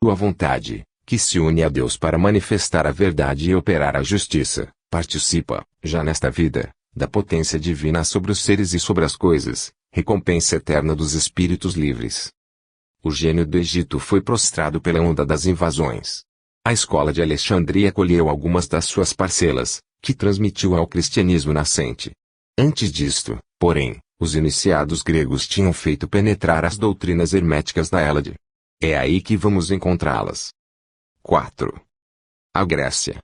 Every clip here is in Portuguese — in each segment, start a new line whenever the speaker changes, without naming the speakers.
Tua vontade, que se une a Deus para manifestar a verdade e operar a justiça, participa, já nesta vida, da potência divina sobre os seres e sobre as coisas, recompensa eterna dos espíritos livres. O gênio do Egito foi prostrado pela onda das invasões. A escola de Alexandria colheu algumas das suas parcelas, que transmitiu ao cristianismo nascente. Antes disto, porém, os iniciados gregos tinham feito penetrar as doutrinas herméticas da Hélade. É aí que vamos encontrá-las. 4. A Grécia.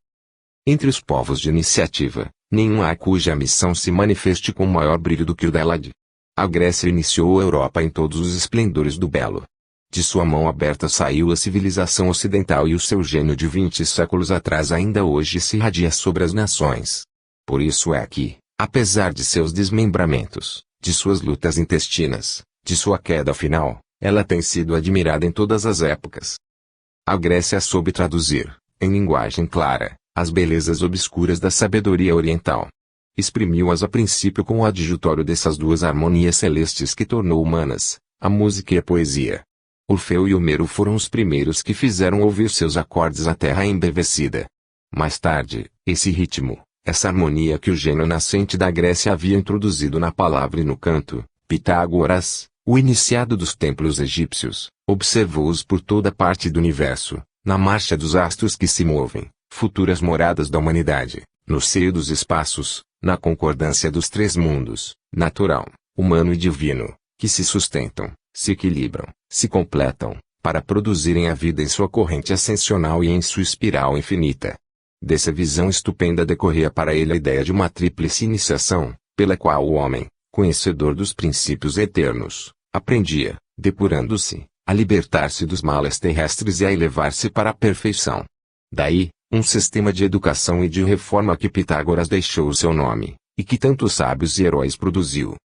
Entre os povos de iniciativa, nenhum há cuja missão se manifeste com maior brilho do que o da Hélade. A Grécia iniciou a Europa em todos os esplendores do belo. De sua mão aberta saiu a civilização ocidental e o seu gênio de 20 séculos atrás ainda hoje se irradia sobre as nações. Por isso é que, apesar de seus desmembramentos, de suas lutas intestinas, de sua queda final, ela tem sido admirada em todas as épocas. A Grécia soube traduzir, em linguagem clara, as belezas obscuras da sabedoria oriental. Exprimiu-as a princípio com o adjutório dessas duas harmonias celestes que tornou humanas, a música e a poesia. Orfeu e Homero foram os primeiros que fizeram ouvir seus acordes à terra embevecida. Mais tarde, esse ritmo, essa harmonia que o gênio nascente da Grécia havia introduzido na palavra e no canto, Pitágoras, o iniciado dos templos egípcios, observou-os por toda parte do universo, na marcha dos astros que se movem, futuras moradas da humanidade, no seio dos espaços, na concordância dos três mundos, natural, humano e divino, que se sustentam, se equilibram, se completam, para produzirem a vida em sua corrente ascensional e em sua espiral infinita. Dessa visão estupenda decorria para ele a ideia de uma tríplice iniciação, pela qual o homem, conhecedor dos princípios eternos, aprendia, depurando-se, a libertar-se dos males terrestres e a elevar-se para a perfeição. Daí, um sistema de educação e de reforma que Pitágoras deixou o seu nome, e que tantos sábios e heróis produziu.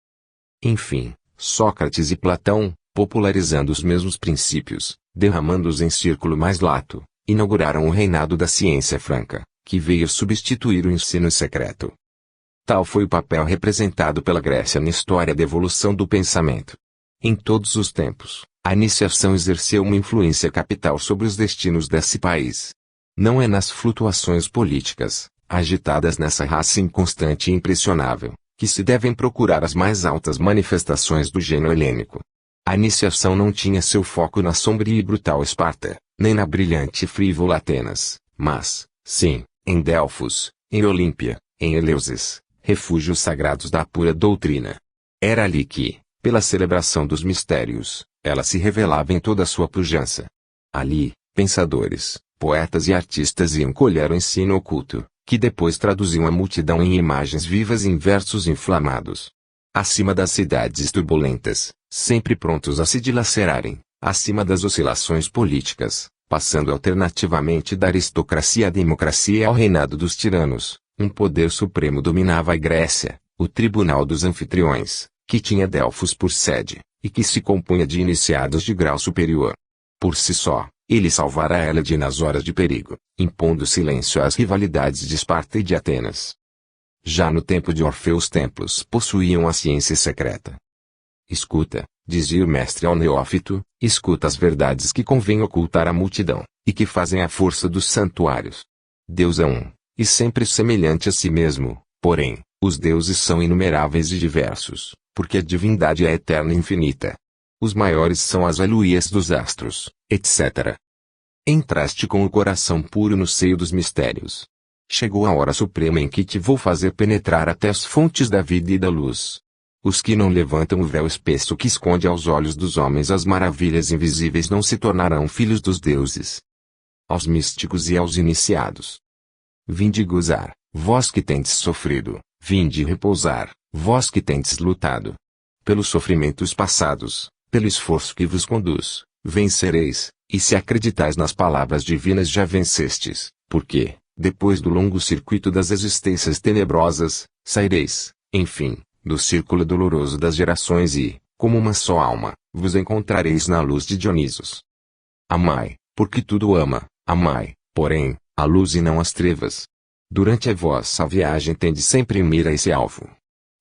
Enfim, Sócrates e Platão, popularizando os mesmos princípios, derramando-os em círculo mais lato, inauguraram o reinado da ciência franca, que veio substituir o ensino secreto. Tal foi o papel representado pela Grécia na história da evolução do pensamento. Em todos os tempos, a iniciação exerceu uma influência capital sobre os destinos desse país. Não é nas flutuações políticas, agitadas nessa raça inconstante e impressionável, que se devem procurar as mais altas manifestações do gênio helênico. A iniciação não tinha seu foco na sombria e brutal Esparta, nem na brilhante e frívola Atenas, mas, sim, em Delfos, em Olímpia, em Eleusis, refúgios sagrados da pura doutrina. Era ali que, pela celebração dos mistérios, ela se revelava em toda a sua pujança. Ali, pensadores, poetas e artistas iam colher o ensino oculto, que depois traduziam a multidão em imagens vivas e em versos inflamados. Acima das cidades turbulentas, sempre prontos a se dilacerarem, acima das oscilações políticas, passando alternativamente da aristocracia à democracia e ao reinado dos tiranos, um poder supremo dominava a Grécia, o tribunal dos anfitriões, que tinha Delfos por sede, e que se compunha de iniciados de grau superior. Por si só, ele salvara a Hélade nas horas de perigo, impondo silêncio às rivalidades de Esparta e de Atenas. Já no tempo de Orfeu os templos possuíam a ciência secreta. Escuta, dizia o mestre ao neófito, escuta as verdades que convém ocultar à multidão, e que fazem a força dos santuários. Deus é um, e sempre semelhante a si mesmo, porém, os deuses são inumeráveis e diversos, porque a divindade é eterna e infinita. Os maiores são as aluias dos astros, etc. Entraste com o coração puro no seio dos mistérios. Chegou a hora suprema em que te vou fazer penetrar até as fontes da vida e da luz. Os que não levantam o véu espesso que esconde aos olhos dos homens as maravilhas invisíveis não se tornarão filhos dos deuses. Aos místicos e aos iniciados. Vinde gozar, vós que tendes sofrido, vinde repousar, vós que tendes lutado. Pelos sofrimentos passados, pelo esforço que vos conduz, vencereis, e se acreditais nas palavras divinas já vencestes, porque, depois do longo circuito das existências tenebrosas, saireis, enfim, do círculo doloroso das gerações e, como uma só alma, vos encontrareis na luz de Dionisos. Amai, porque tudo ama, amai, porém, a luz e não as trevas. Durante a vossa viagem tende sempre em mira esse alvo.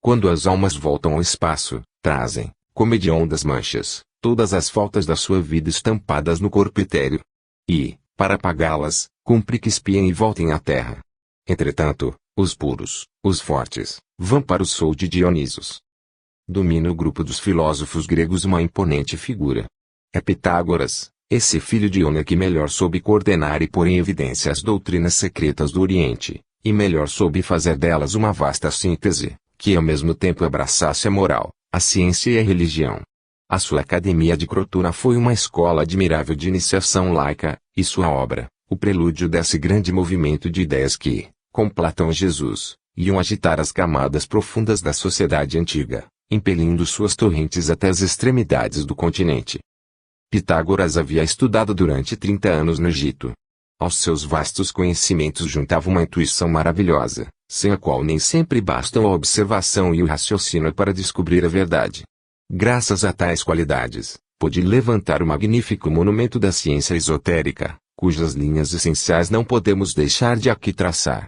Quando as almas voltam ao espaço, trazem, como hediondas manchas, todas as faltas da sua vida estampadas no corpo etéreo. E, para apagá-las, cumpre que espiem e voltem à terra. Entretanto, os puros, os fortes, vão para o sol de Dionisos. Domina o grupo dos filósofos gregos uma imponente figura. É Pitágoras, esse filho de Iona que melhor soube coordenar e pôr em evidência as doutrinas secretas do Oriente, e melhor soube fazer delas uma vasta síntese, que ao mesmo tempo abraçasse a moral, a ciência e a religião. A sua academia de Crotona foi uma escola admirável de iniciação laica, e sua obra, o prelúdio desse grande movimento de ideias que, com Platão e Jesus, iam agitar as camadas profundas da sociedade antiga, impelindo suas torrentes até as extremidades do continente. Pitágoras havia estudado durante 30 anos no Egito. Aos seus vastos conhecimentos juntava uma intuição maravilhosa, sem a qual nem sempre bastam a observação e o raciocínio para descobrir a verdade. Graças a tais qualidades, pôde levantar o magnífico monumento da ciência esotérica, cujas linhas essenciais não podemos deixar de aqui traçar.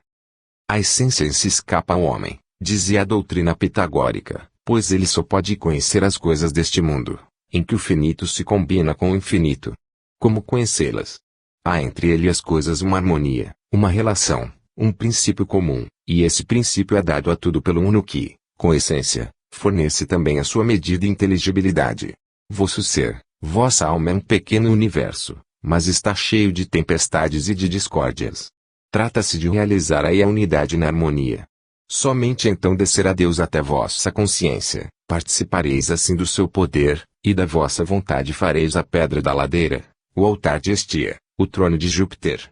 A essência em si escapa ao homem, dizia a doutrina pitagórica, pois ele só pode conhecer as coisas deste mundo, em que o finito se combina com o infinito. Como conhecê-las? Há entre ele e as coisas uma harmonia, uma relação, um princípio comum, e esse princípio é dado a tudo pelo Uno que, com essência, fornece também a sua medida e inteligibilidade. Vosso ser, vossa alma é um pequeno universo, mas está cheio de tempestades e de discórdias. Trata-se de realizar aí a unidade na harmonia. Somente então descerá Deus até vossa consciência, participareis assim do seu poder, e da vossa vontade fareis a pedra da ladeira, o altar de Hestia, o trono de Júpiter.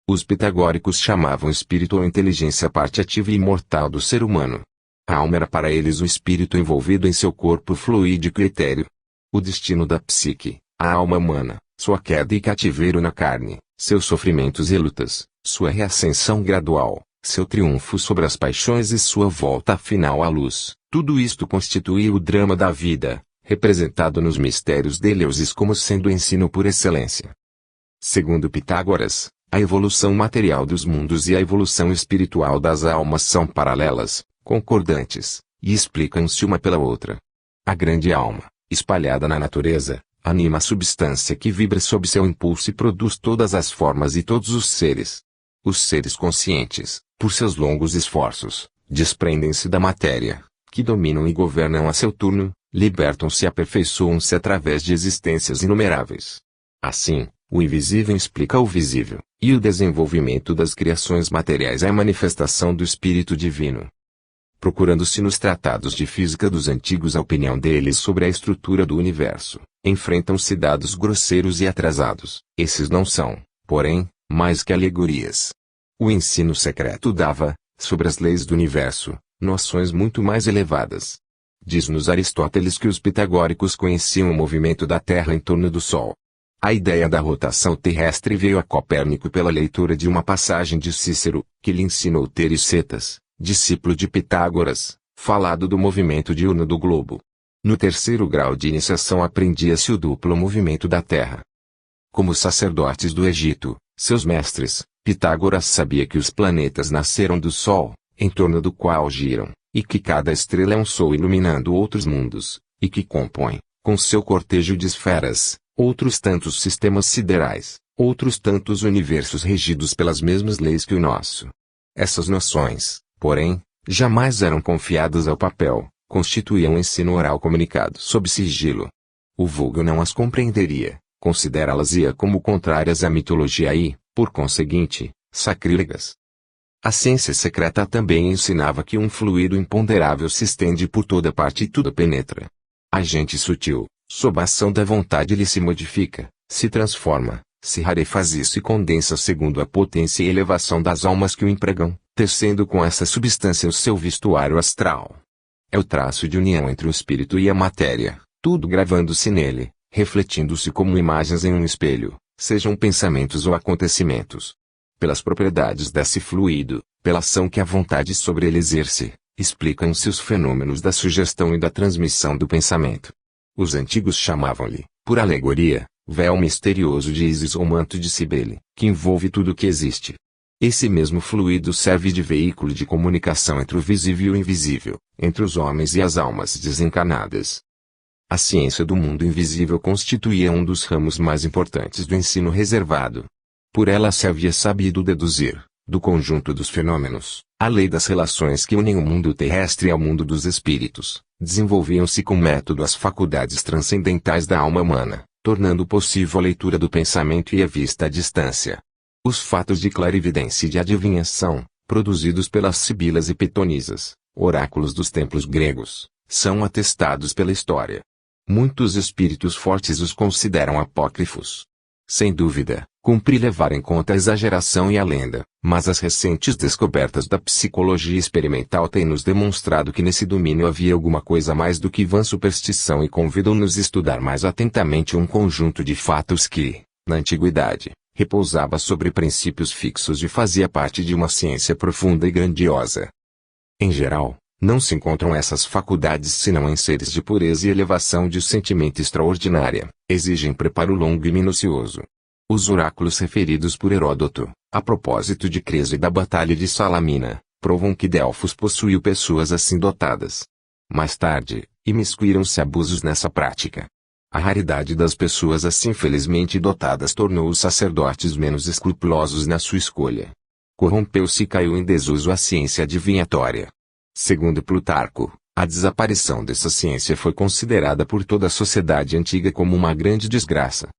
Os pitagóricos chamavam espírito ou inteligência a parte ativa e imortal do ser humano. A alma era para eles o espírito envolvido em seu corpo fluídico e etéreo. O destino da psique, a alma humana, sua queda e cativeiro na carne, seus sofrimentos e lutas, sua reascensão gradual, seu triunfo sobre as paixões e sua volta final à luz, tudo isto constituía o drama da vida, representado nos mistérios de Eleusis como sendo o ensino por excelência. Segundo Pitágoras, a evolução material dos mundos e a evolução espiritual das almas são paralelas, concordantes, e explicam-se uma pela outra. A grande alma, espalhada na natureza, anima a substância que vibra sob seu impulso e produz todas as formas e todos os seres. Os seres conscientes, por seus longos esforços, desprendem-se da matéria, que dominam e governam a seu turno, libertam-se e aperfeiçoam-se através de existências inumeráveis. Assim, o invisível explica o visível, e o desenvolvimento das criações materiais é a manifestação do Espírito Divino. Procurando-se nos tratados de física dos antigos a opinião deles sobre a estrutura do universo, enfrentam-se dados grosseiros e atrasados. Esses não são, porém, mais que alegorias. O ensino secreto dava, sobre as leis do universo, noções muito mais elevadas. Diz-nos Aristóteles que os pitagóricos conheciam o movimento da Terra em torno do Sol. A ideia da rotação terrestre veio a Copérnico pela leitura de uma passagem de Cícero, que lhe ensinou Terescetas, discípulo de Pitágoras, falado do movimento diurno do globo. No terceiro grau de iniciação aprendia-se o duplo movimento da Terra. Como sacerdotes do Egito, seus mestres, Pitágoras sabia que os planetas nasceram do Sol, em torno do qual giram, e que cada estrela é um sol iluminando outros mundos, e que compõe, com seu cortejo de esferas, outros tantos sistemas siderais, outros tantos universos regidos pelas mesmas leis que o nosso. Essas noções, porém, jamais eram confiadas ao papel, constituíam ensino oral comunicado sob sigilo. O vulgo não as compreenderia, considerá-las-ia como contrárias à mitologia e, por conseguinte, sacrílegas. A ciência secreta também ensinava que um fluido imponderável se estende por toda parte e tudo penetra. Agente sutil, sob a ação da vontade ele se modifica, se transforma, se rarefaz e se condensa segundo a potência e elevação das almas que o empregam, tecendo com essa substância o seu vestuário astral. É o traço de união entre o espírito e a matéria, tudo gravando-se nele, refletindo-se como imagens em um espelho, sejam pensamentos ou acontecimentos. Pelas propriedades desse fluido, pela ação que a vontade sobre ele exerce, explicam-se os fenômenos da sugestão e da transmissão do pensamento. Os antigos chamavam-lhe, por alegoria, véu misterioso de Ísis ou manto de Cibele, que envolve tudo o que existe. Esse mesmo fluido serve de veículo de comunicação entre o visível e o invisível, entre os homens e as almas desencarnadas. A ciência do mundo invisível constituía um dos ramos mais importantes do ensino reservado. Por ela se havia sabido deduzir, do conjunto dos fenômenos, a lei das relações que unem o mundo terrestre ao mundo dos espíritos. Desenvolviam-se com método as faculdades transcendentais da alma humana, tornando possível a leitura do pensamento e a vista à distância. Os fatos de clarividência e de adivinhação, produzidos pelas sibilas e pitonisas, oráculos dos templos gregos, são atestados pela história. Muitos espíritos fortes os consideram apócrifos. Sem dúvida, cumpre levar em conta a exageração e a lenda, mas as recentes descobertas da psicologia experimental têm nos demonstrado que nesse domínio havia alguma coisa mais do que vã superstição e convidam-nos a estudar mais atentamente um conjunto de fatos que, na antiguidade, repousava sobre princípios fixos e fazia parte de uma ciência profunda e grandiosa. Em geral, não se encontram essas faculdades senão em seres de pureza e elevação de sentimento extraordinária, exigem preparo longo e minucioso. Os oráculos referidos por Heródoto, a propósito de Creso e da Batalha de Salamina, provam que Delfos possuiu pessoas assim dotadas. Mais tarde, imiscuíram-se abusos nessa prática. A raridade das pessoas assim felizmente dotadas tornou os sacerdotes menos escrupulosos na sua escolha. Corrompeu-se e caiu em desuso a ciência adivinhatória. Segundo Plutarco, a desaparição dessa ciência foi considerada por toda a sociedade antiga como uma grande desgraça.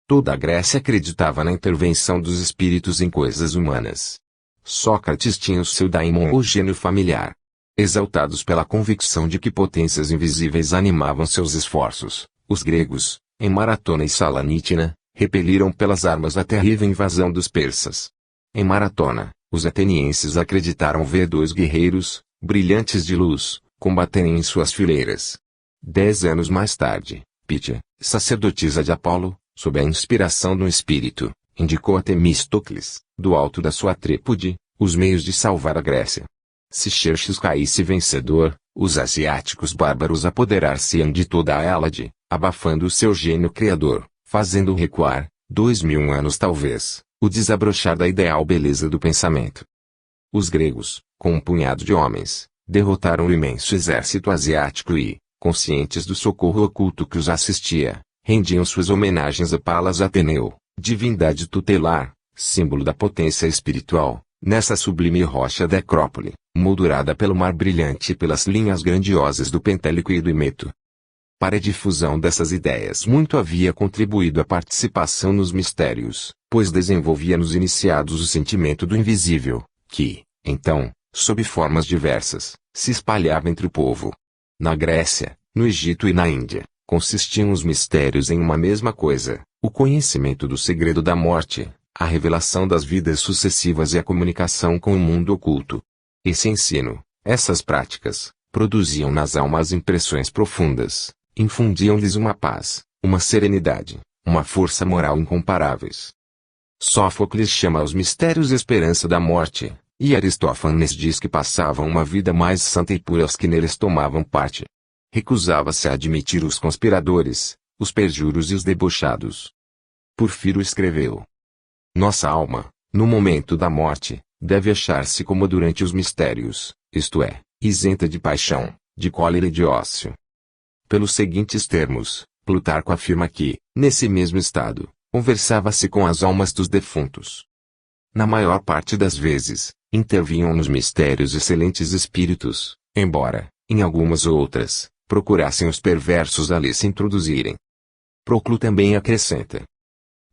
Toda a Grécia acreditava na intervenção dos espíritos em coisas humanas. Sócrates tinha o seu daimon ou gênio familiar. Exaltados pela convicção de que potências invisíveis animavam seus esforços, os gregos, em Maratona e Salanitina, repeliram pelas armas a terrível invasão dos persas. Em Maratona, os atenienses acreditaram ver dois guerreiros, brilhantes de luz, combaterem em suas fileiras. 10 anos mais tarde, Pitia, sacerdotisa de Apolo, sob a inspiração do espírito, indicou a Temístocles, do alto da sua trípode, os meios de salvar a Grécia. Se Xerxes caísse vencedor, os asiáticos bárbaros apoderar-se-ão de toda a Hélade, abafando o seu gênio criador, fazendo recuar, 2000 anos talvez, o desabrochar da ideal beleza do pensamento. Os gregos, com um punhado de homens, derrotaram o imenso exército asiático e, conscientes do socorro oculto que os assistia, rendiam suas homenagens a Palas Ateneu, divindade tutelar, símbolo da potência espiritual, nessa sublime rocha da Acrópole, moldurada pelo mar brilhante e pelas linhas grandiosas do Pentélico e do Himeto. Para a difusão dessas ideias muito havia contribuído a participação nos mistérios, pois desenvolvia nos iniciados o sentimento do invisível, que, então, sob formas diversas, se espalhava entre o povo. Na Grécia, no Egito e na Índia, consistiam os mistérios em uma mesma coisa, o conhecimento do segredo da morte, a revelação das vidas sucessivas e a comunicação com o mundo oculto. Esse ensino, essas práticas, produziam nas almas impressões profundas, infundiam-lhes uma paz, uma serenidade, uma força moral incomparáveis. Sófocles chama os mistérios esperança da morte, e Aristófanes diz que passavam uma vida mais santa e pura aos que neles tomavam parte. Recusava-se a admitir os conspiradores, os perjuros e os debochados. Porfiro escreveu: nossa alma, no momento da morte, deve achar-se como durante os mistérios, isto é, isenta de paixão, de cólera e de ócio. Pelos seguintes termos, Plutarco afirma que, nesse mesmo estado, conversava-se com as almas dos defuntos. Na maior parte das vezes, intervinham nos mistérios excelentes espíritos, embora, em algumas outras, procurassem os perversos ali se introduzirem. Proclo também acrescenta: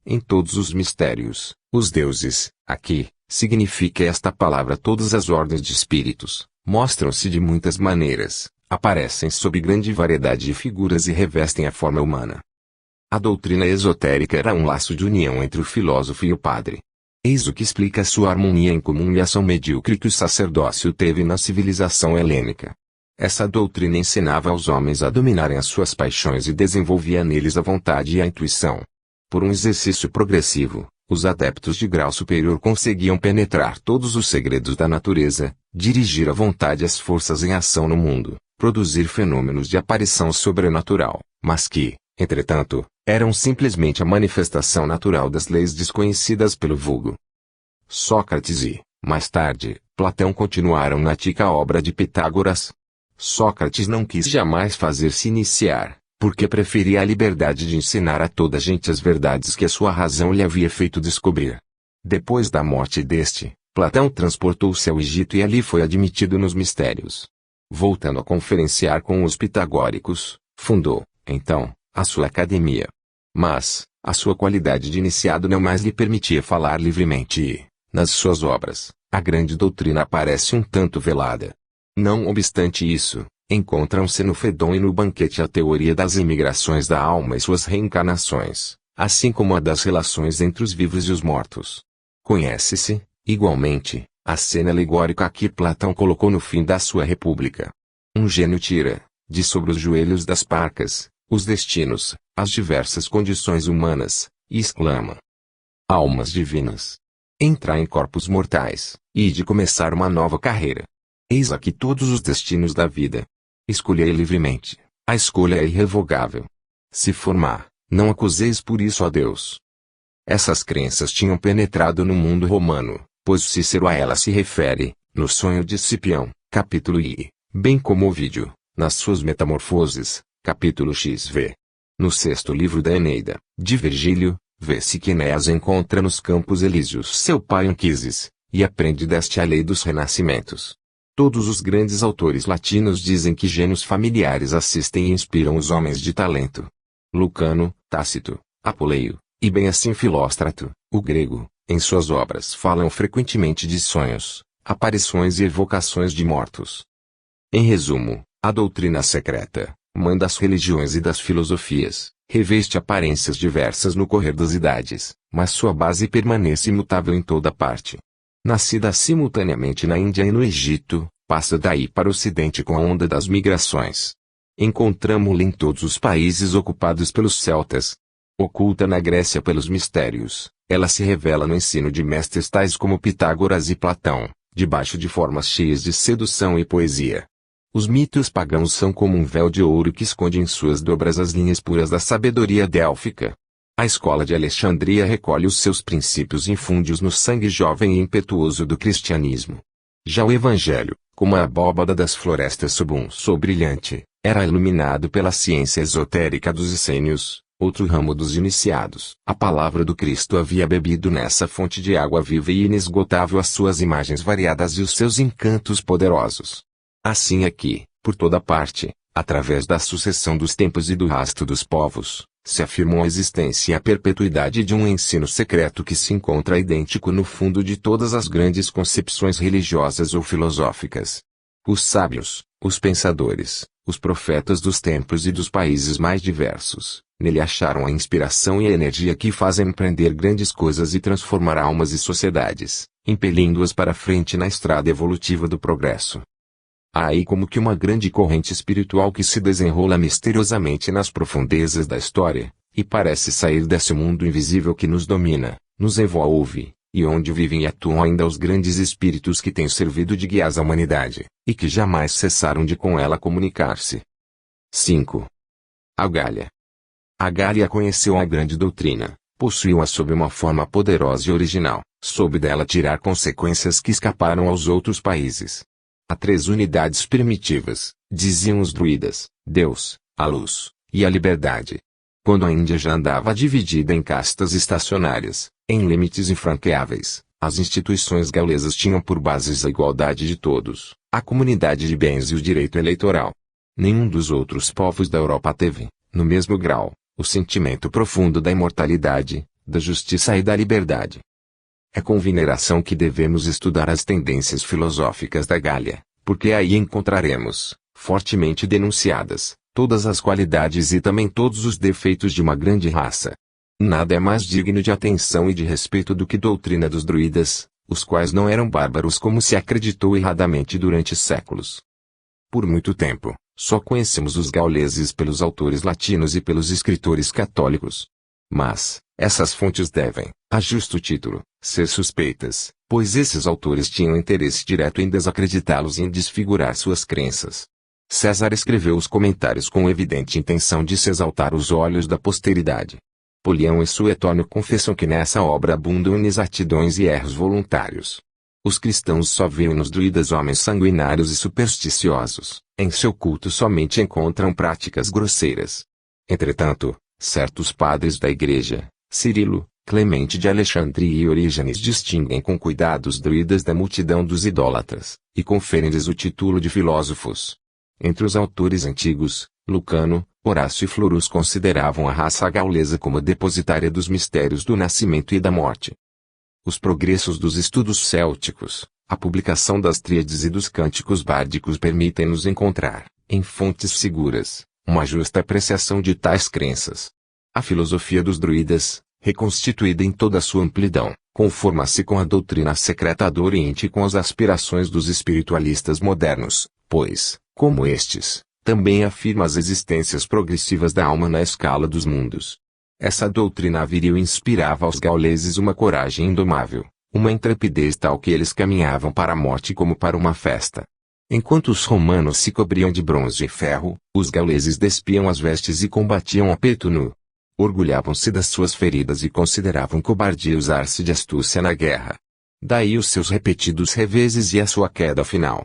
em todos os mistérios, os deuses, aqui, significa esta palavra todas as ordens de espíritos, mostram-se de muitas maneiras, aparecem sob grande variedade de figuras e revestem a forma humana. A doutrina esotérica era um laço de união entre o filósofo e o padre. Eis o que explica a sua harmonia em comum e ação medíocre que o sacerdócio teve na civilização helênica. Essa doutrina ensinava aos homens a dominarem as suas paixões e desenvolvia neles a vontade e a intuição. Por um exercício progressivo, os adeptos de grau superior conseguiam penetrar todos os segredos da natureza, dirigir a vontade e as forças em ação no mundo, produzir fenômenos de aparição sobrenatural, mas que, entretanto, eram simplesmente a manifestação natural das leis desconhecidas pelo vulgo. Sócrates e, mais tarde, Platão continuaram na antiga obra de Pitágoras. Sócrates não quis jamais fazer-se iniciar, porque preferia a liberdade de ensinar a toda a gente as verdades que a sua razão lhe havia feito descobrir. Depois da morte deste, Platão transportou-se ao Egito e ali foi admitido nos mistérios. Voltando a conferenciar com os pitagóricos, fundou, então, a sua academia. Mas, a sua qualidade de iniciado não mais lhe permitia falar livremente e, nas suas obras, a grande doutrina aparece um tanto velada. Não obstante isso, encontram-se no Fédon e no Banquete a teoria das imigrações da alma e suas reencarnações, assim como a das relações entre os vivos e os mortos. Conhece-se, igualmente, a cena alegórica que Platão colocou no fim da sua república. Um gênio tira, de sobre os joelhos das parcas, os destinos, as diversas condições humanas, e exclama: almas divinas, entrai em corpos mortais, e de começar uma nova carreira. Eis aqui todos os destinos da vida. Escolhei livremente, a escolha é irrevogável. Se formar, não acuseis por isso a Deus. Essas crenças tinham penetrado no mundo romano, pois Cícero a ela se refere, no Sonho de Cipião, capítulo I, bem como Ovídio, nas suas Metamorfoses, capítulo XV. No sexto livro da Eneida, de Virgílio, vê-se que Enéas encontra nos Campos Elíseos seu pai Anquises, e aprende deste a lei dos renascimentos. Todos os grandes autores latinos dizem que gênios familiares assistem e inspiram os homens de talento. Lucano, Tácito, Apuleio, e bem assim Filóstrato, o grego, em suas obras falam frequentemente de sonhos, aparições e evocações de mortos. Em resumo, a doutrina secreta, mãe das religiões e das filosofias, reveste aparências diversas no correr das idades, mas sua base permanece imutável em toda parte. Nascida simultaneamente na Índia e no Egito, passa daí para o Ocidente com a onda das migrações. Encontramo-la em todos os países ocupados pelos celtas. Oculta na Grécia pelos mistérios, ela se revela no ensino de mestres tais como Pitágoras e Platão, debaixo de formas cheias de sedução e poesia. Os mitos pagãos são como um véu de ouro que esconde em suas dobras as linhas puras da sabedoria délfica. A escola de Alexandria recolhe os seus princípios e infunde-os no sangue jovem e impetuoso do cristianismo. Já o Evangelho, como a abóbada das florestas sob um sol brilhante, era iluminado pela ciência esotérica dos essênios, outro ramo dos iniciados. A palavra do Cristo havia bebido nessa fonte de água viva e inesgotável as suas imagens variadas e os seus encantos poderosos. Assim aqui, por toda parte, através da sucessão dos tempos e do rastro dos povos, se afirmam a existência e a perpetuidade de um ensino secreto que se encontra idêntico no fundo de todas as grandes concepções religiosas ou filosóficas. Os sábios, os pensadores, os profetas dos tempos e dos países mais diversos, nele acharam a inspiração e a energia que fazem empreender grandes coisas e transformar almas e sociedades, impelindo-as para frente na estrada evolutiva do progresso. Há aí como que uma grande corrente espiritual que se desenrola misteriosamente nas profundezas da história, e parece sair desse mundo invisível que nos domina, nos envolve, e onde vivem e atuam ainda os grandes espíritos que têm servido de guias à humanidade, e que jamais cessaram de com ela comunicar-se. 5. A Gália. A Gália conheceu a grande doutrina, possuiu-a sob uma forma poderosa e original, soube dela tirar consequências que escaparam aos outros países. Há três unidades primitivas, diziam os druidas: Deus, a luz, e a liberdade. Quando a Índia já andava dividida em castas estacionárias, em limites infranqueáveis, as instituições gaulesas tinham por bases a igualdade de todos, a comunidade de bens e o direito eleitoral. Nenhum dos outros povos da Europa teve, no mesmo grau, o sentimento profundo da imortalidade, da justiça e da liberdade. É com veneração que devemos estudar as tendências filosóficas da Gália, porque aí encontraremos, fortemente denunciadas, todas as qualidades e também todos os defeitos de uma grande raça. Nada é mais digno de atenção e de respeito do que a doutrina dos druidas, os quais não eram bárbaros como se acreditou erradamente durante séculos. Por muito tempo, só conhecemos os gauleses pelos autores latinos e pelos escritores católicos. Mas, essas fontes devem, a justo título, ser suspeitas, pois esses autores tinham interesse direto em desacreditá-los e em desfigurar suas crenças. César escreveu os comentários com evidente intenção de se exaltar os olhos da posteridade. Polião e Suetônio confessam que nessa obra abundam inexatidões e erros voluntários. Os cristãos só veem nos druidas homens sanguinários e supersticiosos, em seu culto somente encontram práticas grosseiras. Entretanto, certos padres da igreja, Cirilo, Clemente de Alexandria e Orígenes, distinguem com cuidado os druidas da multidão dos idólatras, e conferem-lhes o título de filósofos. Entre os autores antigos, Lucano, Horácio e Florus consideravam a raça gaulesa como depositária dos mistérios do nascimento e da morte. Os progressos dos estudos célticos, a publicação das tríades e dos cânticos bárdicos permitem-nos encontrar, em fontes seguras, uma justa apreciação de tais crenças. A filosofia dos druidas, reconstituída em toda a sua amplidão, conforma-se com a doutrina secreta do Oriente e com as aspirações dos espiritualistas modernos, pois, como estes, também afirma as existências progressivas da alma na escala dos mundos. Essa doutrina viril inspirava aos gauleses uma coragem indomável, uma intrepidez tal que eles caminhavam para a morte como para uma festa. Enquanto os romanos se cobriam de bronze e ferro, os gauleses despiam as vestes e combatiam a peito nu. Orgulhavam-se das suas feridas e consideravam cobardia usar-se de astúcia na guerra. Daí os seus repetidos reveses e a sua queda final.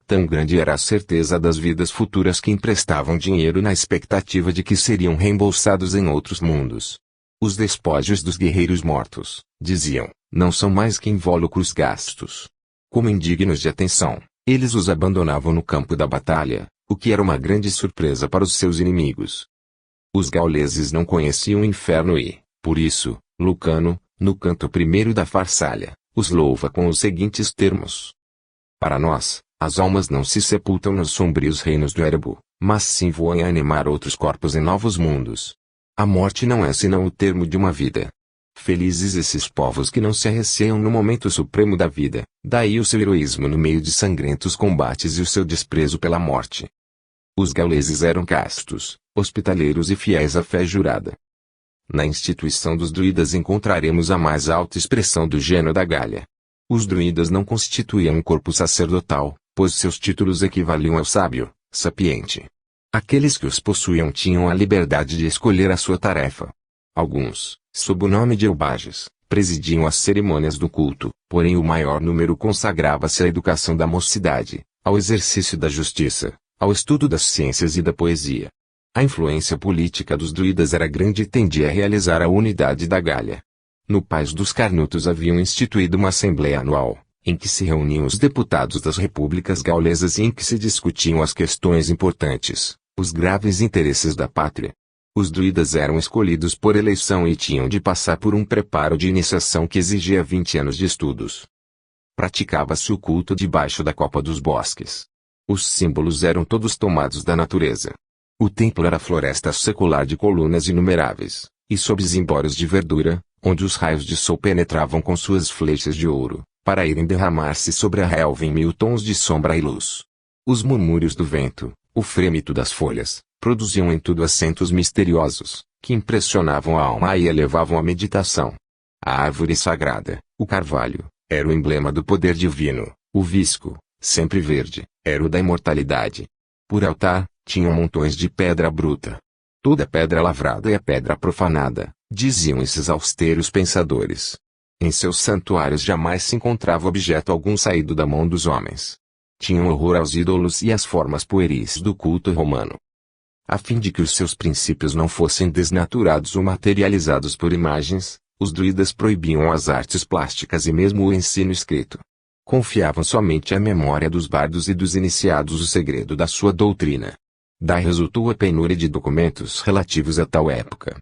Tão grande era a certeza das vidas futuras que emprestavam dinheiro na expectativa de que seriam reembolsados em outros mundos. Os despojos dos guerreiros mortos, diziam, não são mais que invólucros gastos. Como indignos de atenção, eles os abandonavam no campo da batalha, o que era uma grande surpresa para os seus inimigos. Os gauleses não conheciam o inferno e, por isso, Lucano, no canto 1º da Farsália, os louva com os seguintes termos. Para nós, as almas não se sepultam nos sombrios reinos do Erebo, mas sim voam a animar outros corpos em novos mundos. A morte não é senão o termo de uma vida. Felizes esses povos que não se arreciam no momento supremo da vida, daí o seu heroísmo no meio de sangrentos combates e o seu desprezo pela morte. Os gauleses eram castos, hospitaleiros e fiéis à fé jurada. Na instituição dos druidas encontraremos a mais alta expressão do gênio da Gália. Os druidas não constituíam um corpo sacerdotal, pois seus títulos equivaliam ao sábio, sapiente. Aqueles que os possuíam tinham a liberdade de escolher a sua tarefa. Alguns, sob o nome de eubages, presidiam as cerimônias do culto, porém o maior número consagrava-se à educação da mocidade, ao exercício da justiça, ao estudo das ciências e da poesia. A influência política dos druidas era grande e tendia a realizar a unidade da Gália. No país dos Carnutos haviam instituído uma assembleia anual, em que se reuniam os deputados das repúblicas gaulesas e em que se discutiam as questões importantes, os graves interesses da pátria. Os druidas eram escolhidos por eleição e tinham de passar por um preparo de iniciação que exigia 20 anos de estudos. Praticava-se o culto debaixo da copa dos bosques. Os símbolos eram todos tomados da natureza. O templo era floresta secular de colunas inumeráveis, e sob zimbórios de verdura, onde os raios de sol penetravam com suas flechas de ouro, para irem derramar-se sobre a relva em 1000 tons de sombra e luz. Os murmúrios do vento, o frêmito das folhas, produziam em tudo acentos misteriosos, que impressionavam a alma e elevavam a meditação. A árvore sagrada, o carvalho, era o emblema do poder divino, o visco, sempre verde, era o da imortalidade. Por altar, tinham montões de pedra bruta. Toda pedra lavrada é pedra profanada, diziam esses austeros pensadores. Em seus santuários jamais se encontrava objeto algum saído da mão dos homens. Tinham horror aos ídolos e às formas pueris do culto romano. A fim de que os seus princípios não fossem desnaturados ou materializados por imagens, os druidas proibiam as artes plásticas e mesmo o ensino escrito. Confiavam somente à memória dos bardos e dos iniciados o segredo da sua doutrina. Daí resultou a penúria de documentos relativos a tal época.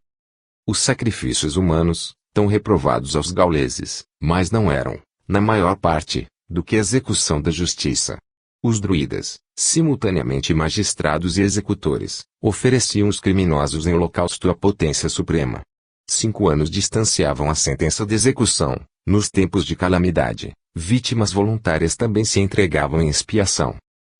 Os sacrifícios humanos, tão reprovados aos gauleses, mas não eram, na maior parte, do que a execução da justiça. Os druidas, simultaneamente magistrados e executores, ofereciam os criminosos em holocausto à potência suprema. 5 anos distanciavam a sentença de execução. Nos tempos de calamidade, vítimas voluntárias também se entregavam em expiação.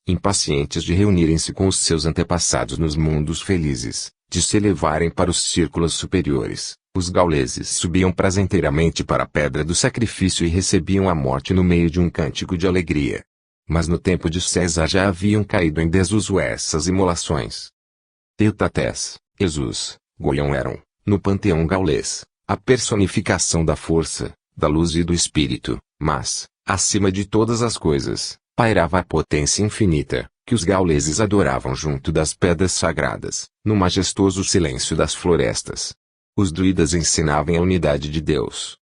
Impacientes de reunirem-se com os seus antepassados nos mundos felizes, de se elevarem para os círculos superiores, os gauleses subiam prazenteiramente para a pedra do sacrifício e recebiam a morte no meio de um cântico de alegria. Mas no tempo de César já haviam caído em desuso essas imolações. Teutates, Jesus, Goião eram, no panteão gaulês, a personificação da força, da luz e do espírito, mas, acima de todas as coisas, pairava a potência infinita, que os gauleses adoravam junto das pedras sagradas, no majestoso silêncio das florestas. Os druidas ensinavam a unidade de Deus.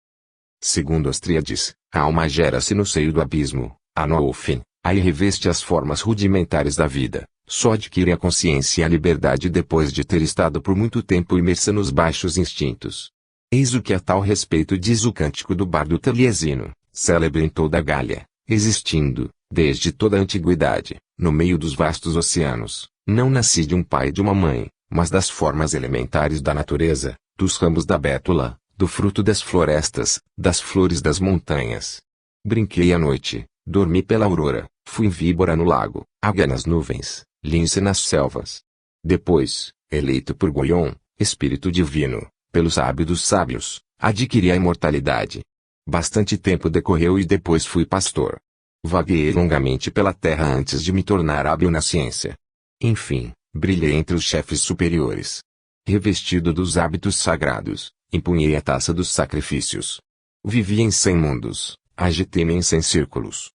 Segundo as tríades, a alma gera-se no seio do abismo, Anolfin, aí reveste as formas rudimentares da vida, só adquire a consciência e a liberdade depois de ter estado por muito tempo imersa nos baixos instintos. Eis o que a tal respeito diz o cântico do bardo Taliesino, célebre em toda a Gália, existindo, desde toda a antiguidade, no meio dos vastos oceanos, não nasci de um pai e de uma mãe, mas das formas elementares da natureza, dos ramos da bétula, do fruto das florestas, das flores das montanhas. Brinquei à noite, dormi pela aurora, fui víbora no lago, águia nas nuvens, lince nas selvas. Depois, eleito por Goion, espírito divino, pelo sábio dos sábios, adquiri a imortalidade. Bastante tempo decorreu e depois fui pastor. Vagueei longamente pela terra antes de me tornar hábil na ciência. Enfim, brilhei entre os chefes superiores. Revestido dos hábitos sagrados, empunhei a taça dos sacrifícios. Vivi em 100 mundos, agitei-me em 100 círculos.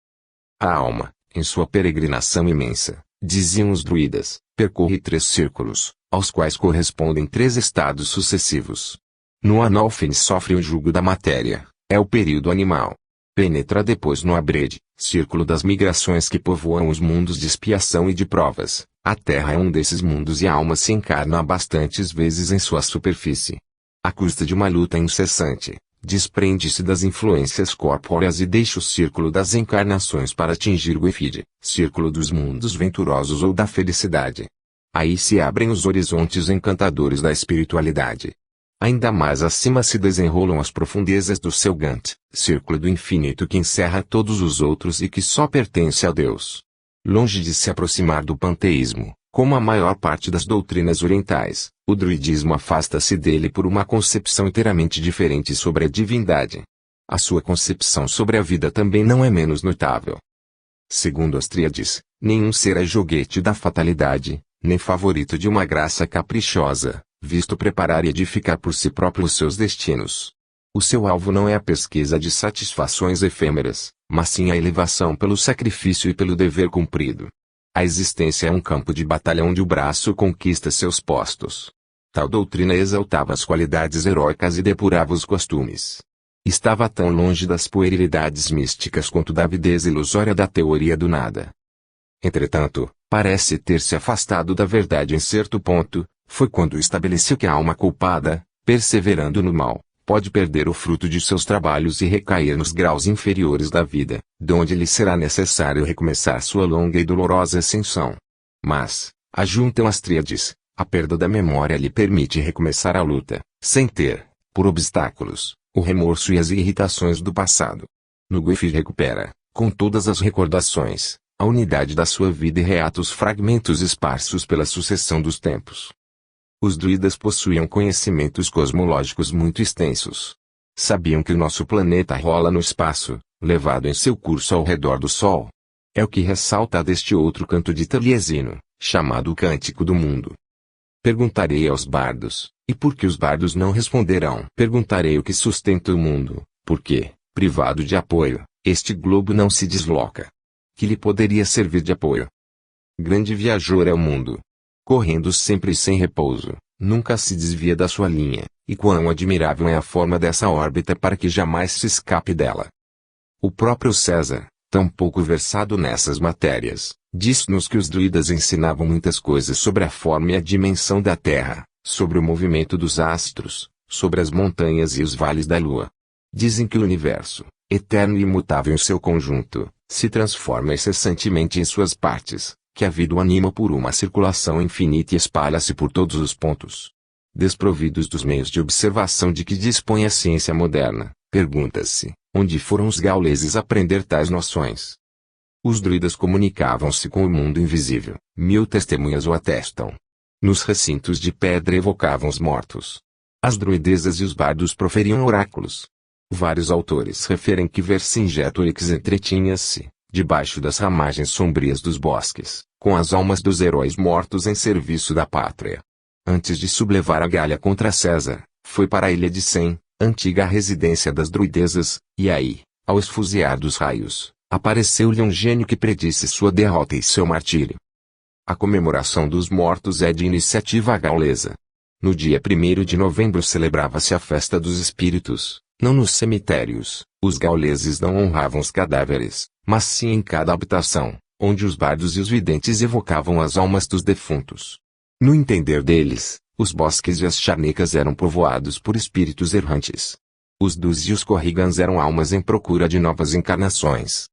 A alma, em sua peregrinação imensa, diziam os druidas, percorre 3 círculos, aos quais correspondem 3 estados sucessivos. No Anolfin sofre o jugo da matéria, é o período animal. Penetra depois no Abrede, círculo das migrações que povoam os mundos de expiação e de provas. A Terra é um desses mundos e a alma se encarna bastantes vezes em sua superfície. À custa de uma luta incessante, desprende-se das influências corpóreas e deixa o círculo das encarnações para atingir o Efide, círculo dos mundos venturosos ou da felicidade. Aí se abrem os horizontes encantadores da espiritualidade. Ainda mais acima se desenrolam as profundezas do Selgant, círculo do infinito que encerra todos os outros e que só pertence a Deus. Longe de se aproximar do panteísmo, como a maior parte das doutrinas orientais, o druidismo afasta-se dele por uma concepção inteiramente diferente sobre a divindade. A sua concepção sobre a vida também não é menos notável. Segundo as tríades, nenhum ser é joguete da fatalidade, nem favorito de uma graça caprichosa, visto preparar e edificar por si próprio os seus destinos. O seu alvo não é a pesquisa de satisfações efêmeras, mas sim a elevação pelo sacrifício e pelo dever cumprido. A existência é um campo de batalha onde o braço conquista seus postos. Tal doutrina exaltava as qualidades heróicas e depurava os costumes. Estava tão longe das puerilidades místicas quanto da avidez ilusória da teoria do nada. Entretanto, parece ter se afastado da verdade em certo ponto. Foi quando estabeleceu que a alma culpada, perseverando no mal, pode perder o fruto de seus trabalhos e recair nos graus inferiores da vida, donde lhe será necessário recomeçar sua longa e dolorosa ascensão. Mas, ajuntam as tríades, a perda da memória lhe permite recomeçar a luta, sem ter, por obstáculos, o remorso e as irritações do passado. No Guifir recupera, com todas as recordações, a unidade da sua vida e reata os fragmentos esparsos pela sucessão dos tempos. Os druidas possuíam conhecimentos cosmológicos muito extensos. Sabiam que o nosso planeta rola no espaço, levado em seu curso ao redor do Sol. É o que ressalta deste outro canto de Taliesino, chamado o Cântico do Mundo. Perguntarei aos bardos, e por que os bardos não responderão? Perguntarei o que sustenta o mundo, porque, privado de apoio, este globo não se desloca. Que lhe poderia servir de apoio? Grande viajor é o mundo. Correndo sempre sem repouso, nunca se desvia da sua linha, e quão admirável é a forma dessa órbita para que jamais se escape dela. O próprio César, tão pouco versado nessas matérias, diz-nos que os druidas ensinavam muitas coisas sobre a forma e a dimensão da Terra, sobre o movimento dos astros, sobre as montanhas e os vales da Lua. Dizem que o universo, eterno e imutável em seu conjunto, se transforma incessantemente em suas partes, que a vida o anima por uma circulação infinita e espalha-se por todos os pontos. Desprovidos dos meios de observação de que dispõe a ciência moderna, pergunta-se, onde foram os gauleses aprender tais noções? Os druidas comunicavam-se com o mundo invisível, 1000 testemunhas o atestam. Nos recintos de pedra evocavam os mortos. As druidezas e os bardos proferiam oráculos. Vários autores referem que Vercingetorix entretinha-se, debaixo das ramagens sombrias dos bosques, com as almas dos heróis mortos em serviço da pátria. Antes de sublevar a Gália contra César, foi para a ilha de Sem, antiga residência das druidezas, e aí, ao esfuziar dos raios, apareceu-lhe um gênio que predisse sua derrota e seu martírio. A comemoração dos mortos é de iniciativa gaulesa. No dia 1º de novembro celebrava-se a festa dos espíritos, não nos cemitérios. Os gauleses não honravam os cadáveres, mas sim em cada habitação, onde os bardos e os videntes evocavam as almas dos defuntos. No entender deles, os bosques e as charnecas eram povoados por espíritos errantes. Os dus e os corrigans eram almas em procura de novas encarnações.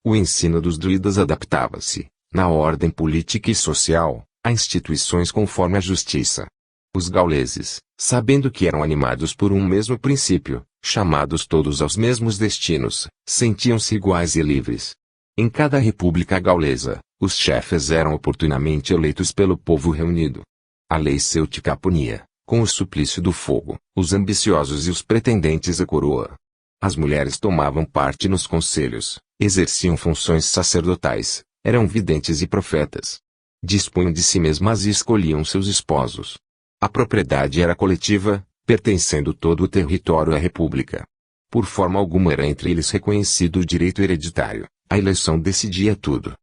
O ensino dos druidas adaptava-se, na ordem política e social, a instituições conforme a justiça. Os gauleses, sabendo que eram animados por um mesmo princípio, chamados todos aos mesmos destinos, sentiam-se iguais e livres. Em cada república gaulesa, os chefes eram oportunamente eleitos pelo povo reunido. A lei cêutica punia, com o suplício do fogo, os ambiciosos e os pretendentes à coroa. As mulheres tomavam parte nos conselhos, exerciam funções sacerdotais, eram videntes e profetas. Dispunham de si mesmas e escolhiam seus esposos. A propriedade era coletiva, pertencendo todo o território à república. Por forma alguma era entre eles reconhecido o direito hereditário, a eleição decidia tudo.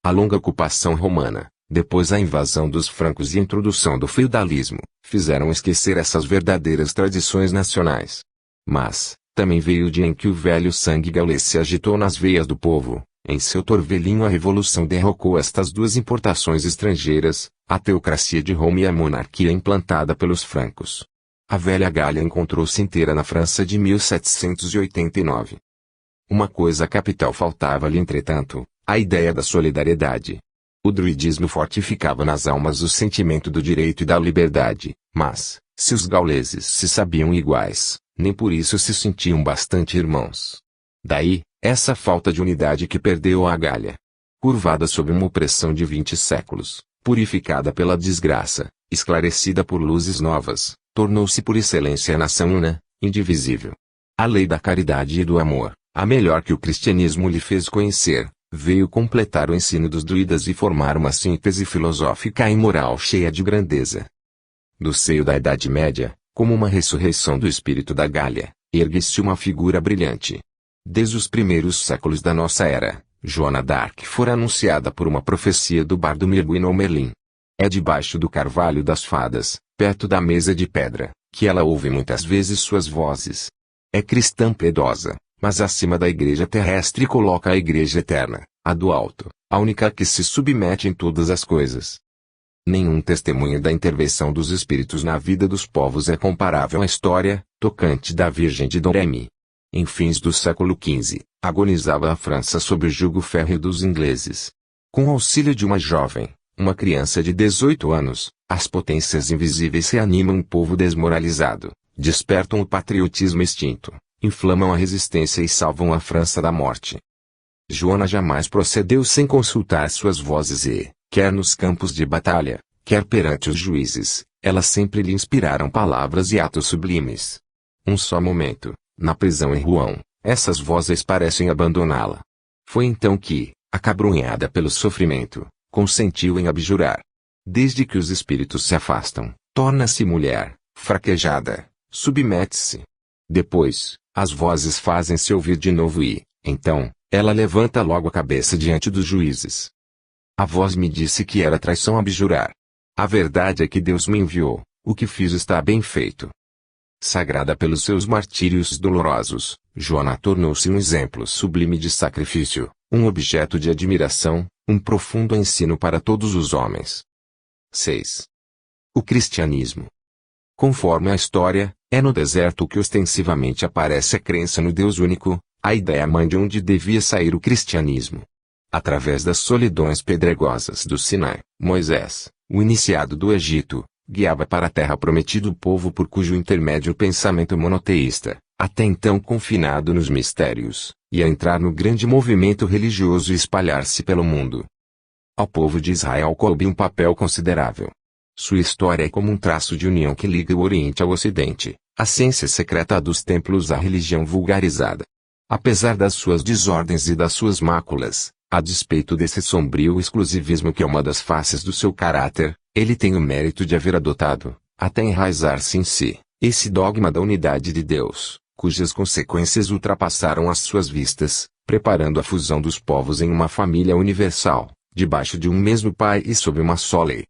A longa ocupação romana, depois a invasão dos francos e a introdução do feudalismo, fizeram esquecer essas verdadeiras tradições nacionais. Mas, também veio o dia em que o velho sangue gaulês se agitou nas veias do povo. Em seu torvelinho a revolução derrocou estas duas importações estrangeiras, a teocracia de Roma e a monarquia implantada pelos francos. A velha Gália encontrou-se inteira na França de 1789. Uma coisa capital faltava-lhe entretanto, a ideia da solidariedade. O druidismo fortificava nas almas o sentimento do direito e da liberdade, mas, se os gauleses se sabiam iguais, nem por isso se sentiam bastante irmãos. Daí, essa falta de unidade que perdeu a Gália. Curvada sob uma opressão de 20 séculos, purificada pela desgraça, esclarecida por luzes novas, tornou-se por excelência a nação una, indivisível. A lei da caridade e do amor, a melhor que o cristianismo lhe fez conhecer, veio completar o ensino dos druidas e formar uma síntese filosófica e moral cheia de grandeza. Do seio da Idade Média, como uma ressurreição do espírito da Gália, ergue-se uma figura brilhante. Desde os primeiros séculos da nossa era, Joana d'Arc fora anunciada por uma profecia do bardo Mirguino Merlin. É debaixo do carvalho das fadas, perto da mesa de pedra, que ela ouve muitas vezes suas vozes. É cristã piedosa, mas acima da igreja terrestre coloca a igreja eterna, a do alto, a única que se submete em todas as coisas. Nenhum testemunho da intervenção dos espíritos na vida dos povos é comparável à história tocante da Virgem de Domremy. Em fins do século XV, agonizava a França sob o jugo férreo dos ingleses. Com o auxílio de uma jovem, uma criança de 18 anos, as potências invisíveis reanimam um povo desmoralizado, despertam o patriotismo extinto, inflamam a resistência e salvam a França da morte. Joana jamais procedeu sem consultar suas vozes e, quer nos campos de batalha, quer perante os juízes, elas sempre lhe inspiraram palavras e atos sublimes. Um só momento, na prisão em Rouen, essas vozes parecem abandoná-la. Foi então que, acabrunhada pelo sofrimento, consentiu em abjurar. Desde que os espíritos se afastam, torna-se mulher, fraquejada, submete-se. Depois, as vozes fazem-se ouvir de novo e, então, ela levanta logo a cabeça diante dos juízes. A voz me disse que era traição abjurar. A verdade é que Deus me enviou, o que fiz está bem feito. Sagrada pelos seus martírios dolorosos, Joana tornou-se um exemplo sublime de sacrifício, um objeto de admiração, um profundo ensino para todos os homens. 6. O cristianismo. Conforme a história, é no deserto que ostensivamente aparece a crença no Deus único, a ideia-mãe de onde devia sair o cristianismo. Através das solidões pedregosas do Sinai, Moisés, o iniciado do Egito, guiava para a terra prometida o povo por cujo intermédio o pensamento monoteísta, até então confinado nos mistérios, ia entrar no grande movimento religioso e espalhar-se pelo mundo. Ao povo de Israel coube um papel considerável. Sua história é como um traço de união que liga o Oriente ao Ocidente, a ciência secreta dos templos à religião vulgarizada. Apesar das suas desordens e das suas máculas, a despeito desse sombrio exclusivismo que é uma das faces do seu caráter, ele tem o mérito de haver adotado, até enraizar-se em si, esse dogma da unidade de Deus, cujas consequências ultrapassaram as suas vistas, preparando a fusão dos povos em uma família universal, debaixo de um mesmo Pai e sob uma só lei.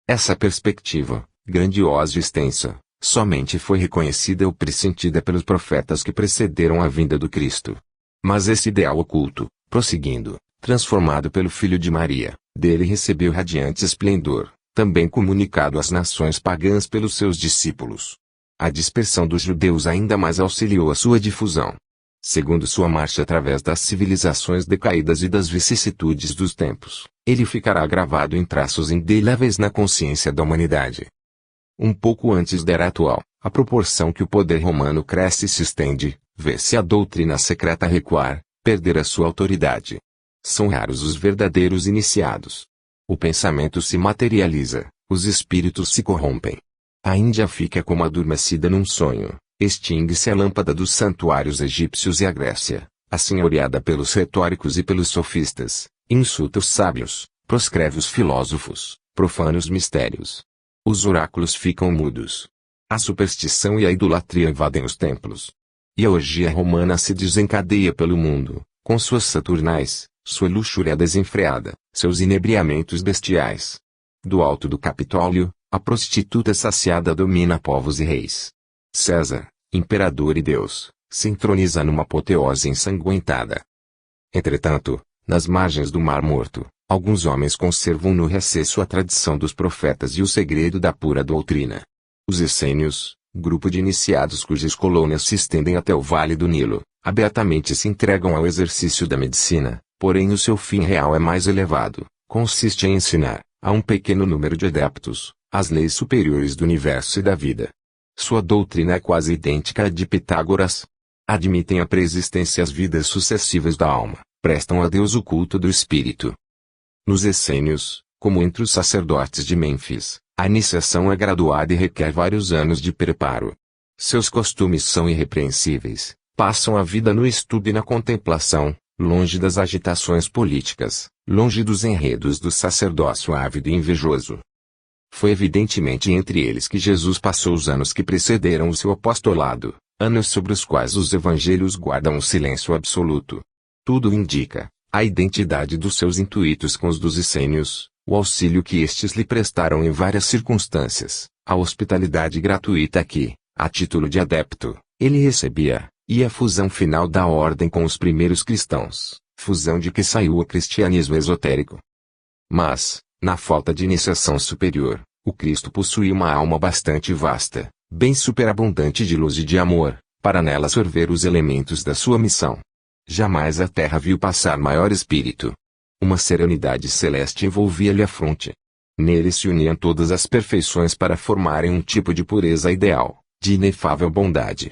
Essa perspectiva, grandiosa e extensa, somente foi reconhecida ou pressentida pelos profetas que precederam a vinda do Cristo. Mas esse ideal oculto, prosseguindo, transformado pelo Filho de Maria, dele recebeu radiante esplendor, também comunicado às nações pagãs pelos seus discípulos. A dispersão dos judeus ainda mais auxiliou a sua difusão. Segundo sua marcha através das civilizações decaídas e das vicissitudes dos tempos, ele ficará gravado em traços indeléveis na consciência da humanidade. Um pouco antes da era atual, à proporção que o poder romano cresce e se estende, vê-se a doutrina secreta recuar, perder a sua autoridade. São raros os verdadeiros iniciados. O pensamento se materializa, os espíritos se corrompem. A Índia fica como adormecida num sonho, extingue-se a lâmpada dos santuários egípcios e a Grécia, assenhoreada pelos retóricos e pelos sofistas, insulta os sábios, proscreve os filósofos, profana os mistérios. Os oráculos ficam mudos. A superstição e a idolatria invadem os templos. E a orgia romana se desencadeia pelo mundo, com suas saturnais, sua luxúria desenfreada, seus inebriamentos bestiais. Do alto do Capitólio, a prostituta saciada domina povos e reis. César, imperador e Deus, se entroniza numa apoteose ensanguentada. Entretanto, nas margens do Mar Morto, alguns homens conservam no recesso a tradição dos profetas e o segredo da pura doutrina. Os essênios, grupo de iniciados cujas colônias se estendem até o Vale do Nilo, abertamente se entregam ao exercício da medicina, porém o seu fim real é mais elevado, consiste em ensinar, a um pequeno número de adeptos, as leis superiores do universo e da vida. Sua doutrina é quase idêntica à de Pitágoras. Admitem a preexistência e as vidas sucessivas da alma, prestam a Deus o culto do espírito. Nos essênios, como entre os sacerdotes de Mênfis, a iniciação é graduada e requer vários anos de preparo. Seus costumes são irrepreensíveis, passam a vida no estudo e na contemplação, longe das agitações políticas, longe dos enredos do sacerdócio ávido e invejoso. Foi evidentemente entre eles que Jesus passou os anos que precederam o seu apostolado, anos sobre os quais os evangelhos guardam um silêncio absoluto. Tudo indica a identidade dos seus intuitos com os dos essênios, o auxílio que estes lhe prestaram em várias circunstâncias, a hospitalidade gratuita que, a título de adepto, ele recebia, e a fusão final da ordem com os primeiros cristãos, fusão de que saiu o cristianismo esotérico. Mas, na falta de iniciação superior, o Cristo possuía uma alma bastante vasta, bem superabundante de luz e de amor, para nela sorver os elementos da sua missão. Jamais a terra viu passar maior espírito. Uma serenidade celeste envolvia-lhe a fronte. Nele se uniam todas as perfeições para formarem um tipo de pureza ideal, de inefável bondade.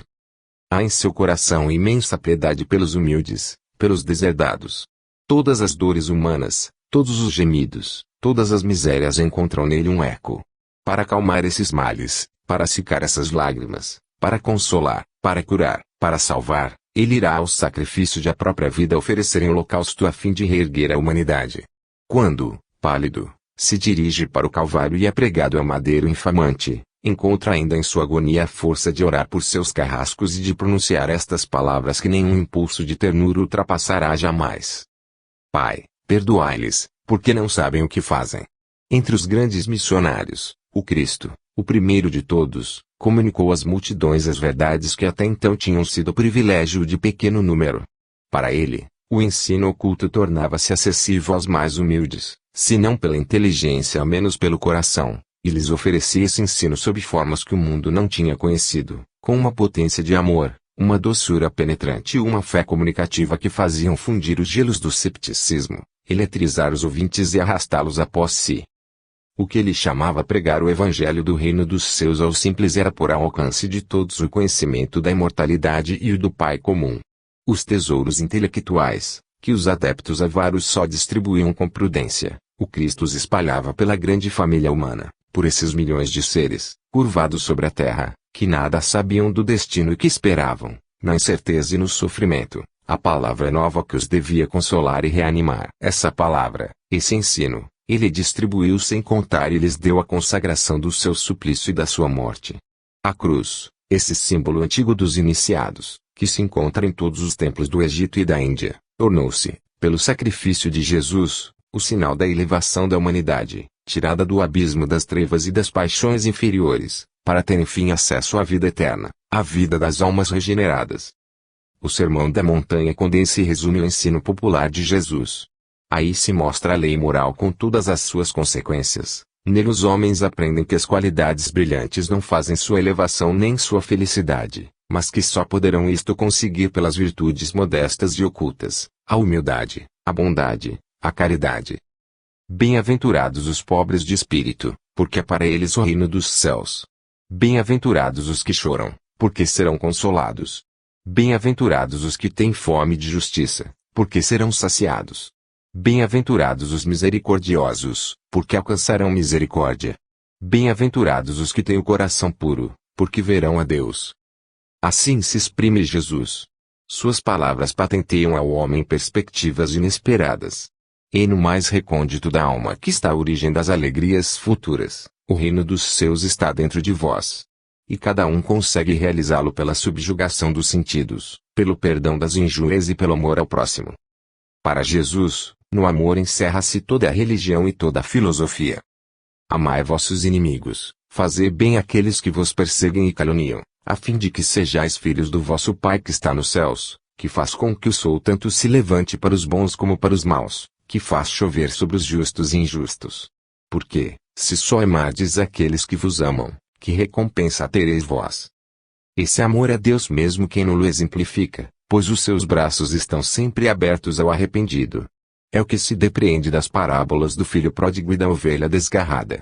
Há em seu coração imensa piedade pelos humildes, pelos deserdados. Todas as dores humanas, todos os gemidos, todas as misérias encontram nele um eco. Para acalmar esses males, para secar essas lágrimas, para consolar, para curar, para salvar, ele irá ao sacrifício de a própria vida oferecer em holocausto a fim de reerguer a humanidade. Quando, pálido, se dirige para o Calvário e é pregado a madeiro infamante, encontra ainda em sua agonia a força de orar por seus carrascos e de pronunciar estas palavras que nenhum impulso de ternura ultrapassará jamais. Pai, perdoai-lhes, porque não sabem o que fazem. Entre os grandes missionários, o Cristo, o primeiro de todos, comunicou às multidões as verdades que até então tinham sido privilégio de pequeno número. Para ele, o ensino oculto tornava-se acessível aos mais humildes, se não pela inteligência ao menos pelo coração, e lhes oferecia esse ensino sob formas que o mundo não tinha conhecido, com uma potência de amor, uma doçura penetrante e uma fé comunicativa que faziam fundir os gelos do cepticismo, eletrizar os ouvintes e arrastá-los após si. O que ele chamava pregar o evangelho do reino dos seus aos simples era pôr ao alcance de todos o conhecimento da imortalidade e o do Pai comum. Os tesouros intelectuais, que os adeptos avaros só distribuíam com prudência, o Cristo os espalhava pela grande família humana, por esses milhões de seres, curvados sobre a terra, que nada sabiam do destino e que esperavam, na incerteza e no sofrimento, a palavra nova que os devia consolar e reanimar. Essa palavra, esse ensino, ele distribuiu sem contar e lhes deu a consagração do seu suplício e da sua morte. A cruz, esse símbolo antigo dos iniciados, que se encontra em todos os templos do Egito e da Índia, tornou-se, pelo sacrifício de Jesus, o sinal da elevação da humanidade, tirada do abismo das trevas e das paixões inferiores, para ter enfim acesso à vida eterna, à vida das almas regeneradas. O Sermão da Montanha condensa e resume o ensino popular de Jesus. Aí se mostra a lei moral com todas as suas consequências. Nele os homens aprendem que as qualidades brilhantes não fazem sua elevação nem sua felicidade, mas que só poderão isto conseguir pelas virtudes modestas e ocultas, a humildade, a bondade, a caridade. Bem-aventurados os pobres de espírito, porque é para eles o reino dos céus. Bem-aventurados os que choram, porque serão consolados. Bem-aventurados os que têm fome de justiça, porque serão saciados. Bem-aventurados os misericordiosos, porque alcançarão misericórdia. Bem-aventurados os que têm o coração puro, porque verão a Deus. Assim se exprime Jesus. Suas palavras patenteiam ao homem perspectivas inesperadas. E no mais recôndito da alma que está a origem das alegrias futuras, o reino dos céus está dentro de vós. E cada um consegue realizá-lo pela subjugação dos sentidos, pelo perdão das injúrias e pelo amor ao próximo. Para Jesus, no amor encerra-se toda a religião e toda a filosofia. Amai vossos inimigos, fazei bem àqueles que vos perseguem e caluniam, a fim de que sejais filhos do vosso Pai que está nos céus, que faz com que o sol tanto se levante para os bons como para os maus, que faz chover sobre os justos e injustos. Porque, se só amardes aqueles que vos amam, que recompensa tereis vós? Esse amor é Deus mesmo quem no-lo exemplifica, pois os seus braços estão sempre abertos ao arrependido. É o que se depreende das parábolas do filho pródigo e da ovelha desgarrada.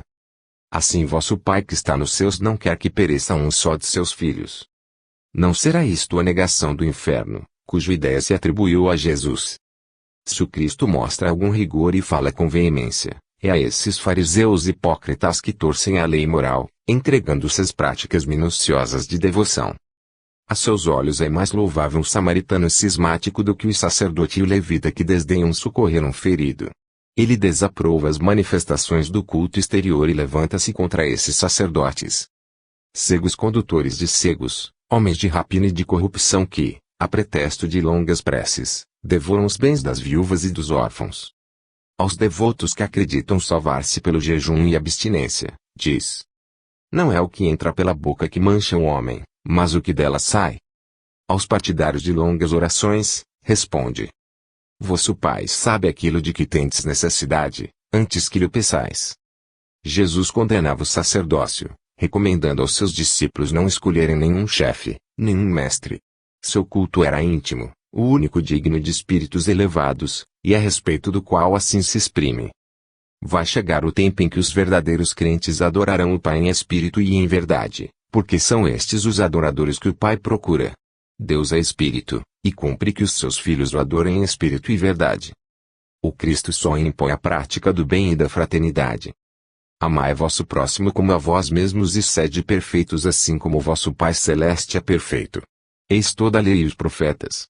Assim vosso Pai que está nos céus não quer que pereça um só de seus filhos. Não será isto a negação do inferno, cuja ideia se atribuiu a Jesus. Se o Cristo mostra algum rigor e fala com veemência, é a esses fariseus hipócritas que torcem a lei moral, entregando-se às práticas minuciosas de devoção. A seus olhos é mais louvável um samaritano cismático do que o sacerdote e o levita que desdenham socorrer um ferido. Ele desaprova as manifestações do culto exterior e levanta-se contra esses sacerdotes. Cegos condutores de cegos, homens de rapina e de corrupção que, a pretexto de longas preces, devoram os bens das viúvas e dos órfãos. Aos devotos que acreditam salvar-se pelo jejum e abstinência, diz: não é o que entra pela boca que mancha o homem, mas o que dela sai. Aos partidários de longas orações, responde: vosso Pai sabe aquilo de que tendes necessidade, antes que lhe o peçais. Jesus condenava o sacerdócio, recomendando aos seus discípulos não escolherem nenhum chefe, nenhum mestre. Seu culto era íntimo, o único digno de espíritos elevados, e a respeito do qual assim se exprime: vai chegar o tempo em que os verdadeiros crentes adorarão o Pai em espírito e em verdade, porque são estes os adoradores que o Pai procura. Deus é espírito, e cumpre que os seus filhos o adorem em espírito e verdade. O Cristo só impõe a prática do bem e da fraternidade. Amai vosso próximo como a vós mesmos e sede perfeitos assim como vosso Pai Celeste é perfeito. Eis toda a lei e os profetas.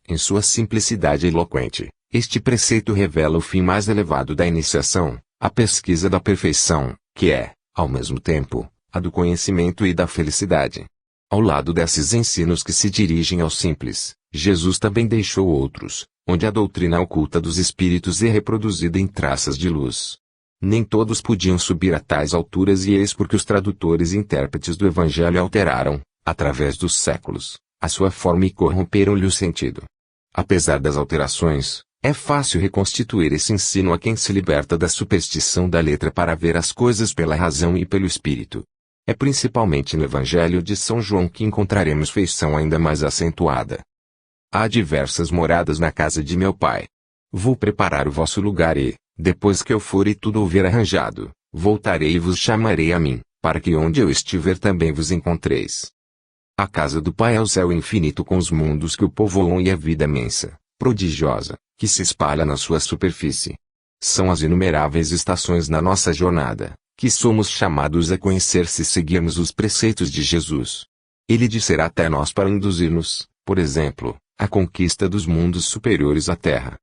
Em sua simplicidade eloquente, este preceito revela o fim mais elevado da iniciação, a pesquisa da perfeição, que é, ao mesmo tempo, a do conhecimento e da felicidade. Ao lado desses ensinos que se dirigem aos simples, Jesus também deixou outros, onde a doutrina oculta dos espíritos é reproduzida em traças de luz. Nem todos podiam subir a tais alturas e eis porque os tradutores e intérpretes do Evangelho alteraram, através dos séculos, a sua forma e corromperam-lhe o sentido. Apesar das alterações, é fácil reconstituir esse ensino a quem se liberta da superstição da letra para ver as coisas pela razão e pelo espírito. É principalmente no Evangelho de São João que encontraremos feição ainda mais acentuada. Há diversas moradas na casa de meu Pai. Vou preparar o vosso lugar e, depois que eu for e tudo houver arranjado, voltarei e vos chamarei a mim, para que onde eu estiver também vos encontreis. A casa do Pai é o céu infinito com os mundos que o povoam e a vida imensa, prodigiosa, que se espalha na sua superfície. São as inumeráveis estações na nossa jornada, que somos chamados a conhecer se seguirmos os preceitos de Jesus. Ele disserá até nós para induzir-nos, por exemplo, à conquista dos mundos superiores à Terra.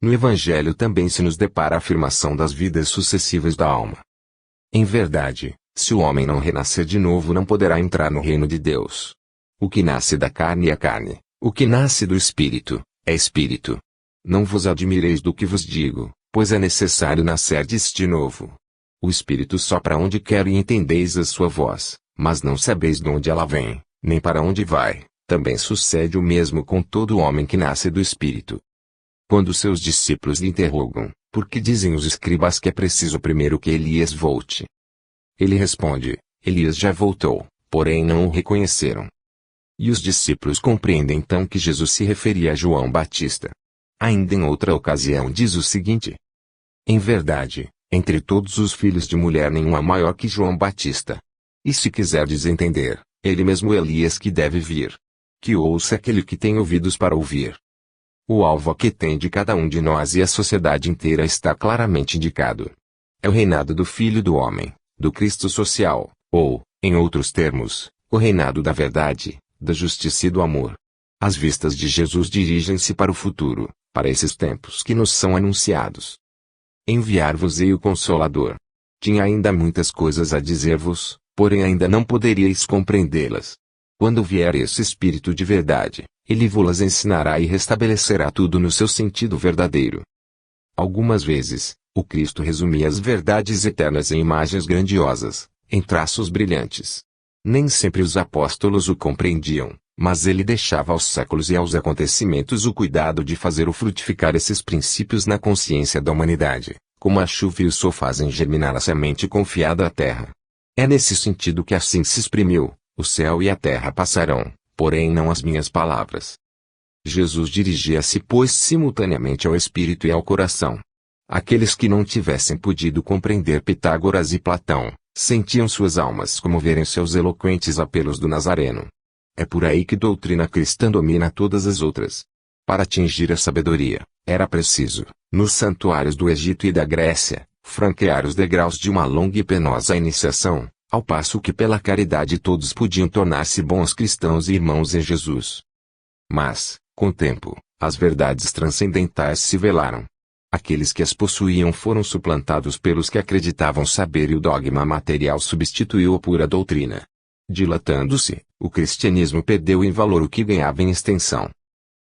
No Evangelho também se nos depara a afirmação das vidas sucessivas da alma. Em verdade, se o homem não renascer de novo não poderá entrar no reino de Deus. O que nasce da carne é carne, o que nasce do Espírito, é Espírito. Não vos admireis do que vos digo, pois é necessário nascerdes de novo. O Espírito sopra onde quer e entendeis a sua voz, mas não sabeis de onde ela vem, nem para onde vai. Também sucede o mesmo com todo homem que nasce do Espírito. Quando seus discípulos lhe interrogam, por que dizem os escribas que é preciso primeiro que Elias volte? Ele responde, Elias já voltou, porém não o reconheceram. E os discípulos compreendem então que Jesus se referia a João Batista. Ainda em outra ocasião diz o seguinte: em verdade, entre todos os filhos de mulher nenhum é maior que João Batista. E se quiserdes entender, ele mesmo é Elias que deve vir. Que ouça aquele que tem ouvidos para ouvir. O alvo a que tende cada um de nós e a sociedade inteira está claramente indicado. É o reinado do Filho do Homem, do Cristo social, ou, em outros termos, o reinado da verdade, da justiça e do amor. As vistas de Jesus dirigem-se para o futuro, para esses tempos que nos são anunciados. Enviar-vos-ei o Consolador. Tinha ainda muitas coisas a dizer-vos, porém ainda não poderíeis compreendê-las. Quando vier esse Espírito de verdade, ele vos ensinará e restabelecerá tudo no seu sentido verdadeiro. Algumas vezes, o Cristo resumia as verdades eternas em imagens grandiosas, em traços brilhantes. Nem sempre os apóstolos o compreendiam, mas ele deixava aos séculos e aos acontecimentos o cuidado de fazer frutificar esses princípios na consciência da humanidade, como a chuva e o sol fazem germinar a semente confiada à terra. É nesse sentido que assim se exprimiu: o céu e a terra passarão, porém não as minhas palavras. Jesus dirigia-se pois simultaneamente ao espírito e ao coração. Aqueles que não tivessem podido compreender Pitágoras e Platão, sentiam suas almas comoverem-se aos eloquentes apelos do Nazareno. É por aí que doutrina cristã domina todas as outras. Para atingir a sabedoria, era preciso, nos santuários do Egito e da Grécia, franquear os degraus de uma longa e penosa iniciação, ao passo que pela caridade todos podiam tornar-se bons cristãos e irmãos em Jesus. Mas, com o tempo, as verdades transcendentais se velaram. Aqueles que as possuíam foram suplantados pelos que acreditavam saber e o dogma material substituiu a pura doutrina. Dilatando-se, o cristianismo perdeu em valor o que ganhava em extensão.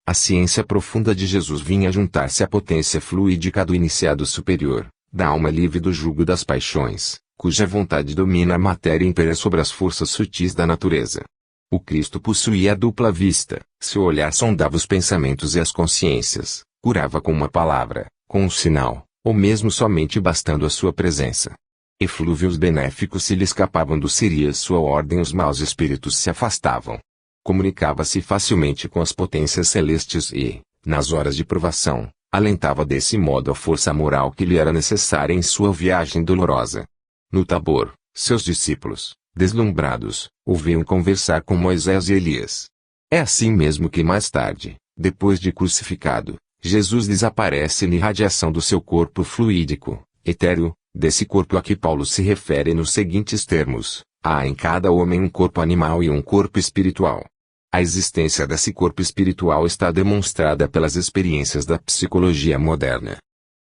A ciência profunda de Jesus vinha juntar-se à potência fluídica do iniciado superior, da alma livre do jugo das paixões, cuja vontade domina a matéria e impera sobre as forças sutis da natureza. O Cristo possuía a dupla vista: seu olhar sondava os pensamentos e as consciências, curava com uma palavra, com um sinal, ou mesmo somente bastando a sua presença. Eflúvios benéficos se lhe escapavam do seria sua ordem, os maus espíritos se afastavam. Comunicava-se facilmente com as potências celestes e, nas horas de provação, alentava desse modo a força moral que lhe era necessária em sua viagem dolorosa. No Tabor, seus discípulos, deslumbrados, ouviam conversar com Moisés e Elias. É assim mesmo que mais tarde, depois de crucificado, Jesus lhes aparece na irradiação do seu corpo fluídico, etéreo, desse corpo a que Paulo se refere nos seguintes termos: há em cada homem um corpo animal e um corpo espiritual. A existência desse corpo espiritual está demonstrada pelas experiências da psicologia moderna.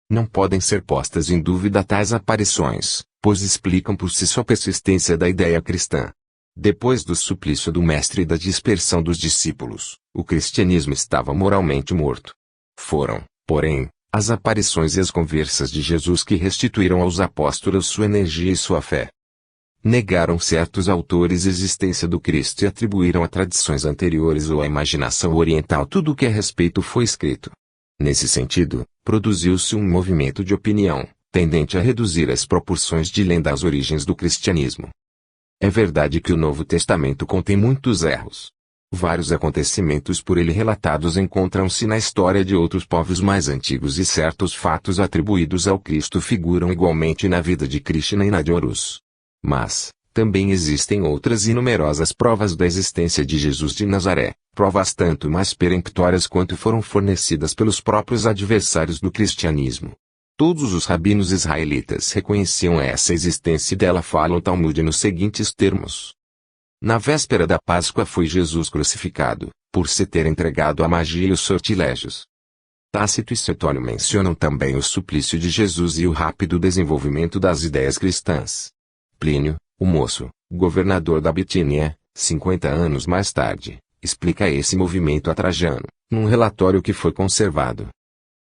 Não podem ser postas em dúvida tais aparições, pois explicam por si só a persistência da ideia cristã. Depois do suplício do Mestre e da dispersão dos discípulos, o cristianismo estava moralmente morto. Foram, porém, as aparições e as conversas de Jesus que restituíram aos apóstolos sua energia e sua fé. Negaram certos autores a existência do Cristo e atribuíram a tradições anteriores ou à imaginação oriental tudo o que a respeito foi escrito. Nesse sentido, produziu-se um movimento de opinião, tendente a reduzir as proporções de lenda às origens do cristianismo. É verdade que o Novo Testamento contém muitos erros. Vários acontecimentos por ele relatados encontram-se na história de outros povos mais antigos e certos fatos atribuídos ao Cristo figuram igualmente na vida de Krishna e na de Horus. Mas, também existem outras inumerosas provas da existência de Jesus de Nazaré, provas tanto mais peremptórias quanto foram fornecidas pelos próprios adversários do cristianismo. Todos os rabinos israelitas reconheciam essa existência e dela fala o Talmud nos seguintes termos. Na véspera da Páscoa foi Jesus crucificado, por se ter entregado à magia e os sortilégios. Tácito e Suetônio mencionam também o suplício de Jesus e o rápido desenvolvimento das ideias cristãs. Plínio, o moço, governador da Bitínia, 50 anos mais tarde, explica esse movimento a Trajano, num relatório que foi conservado.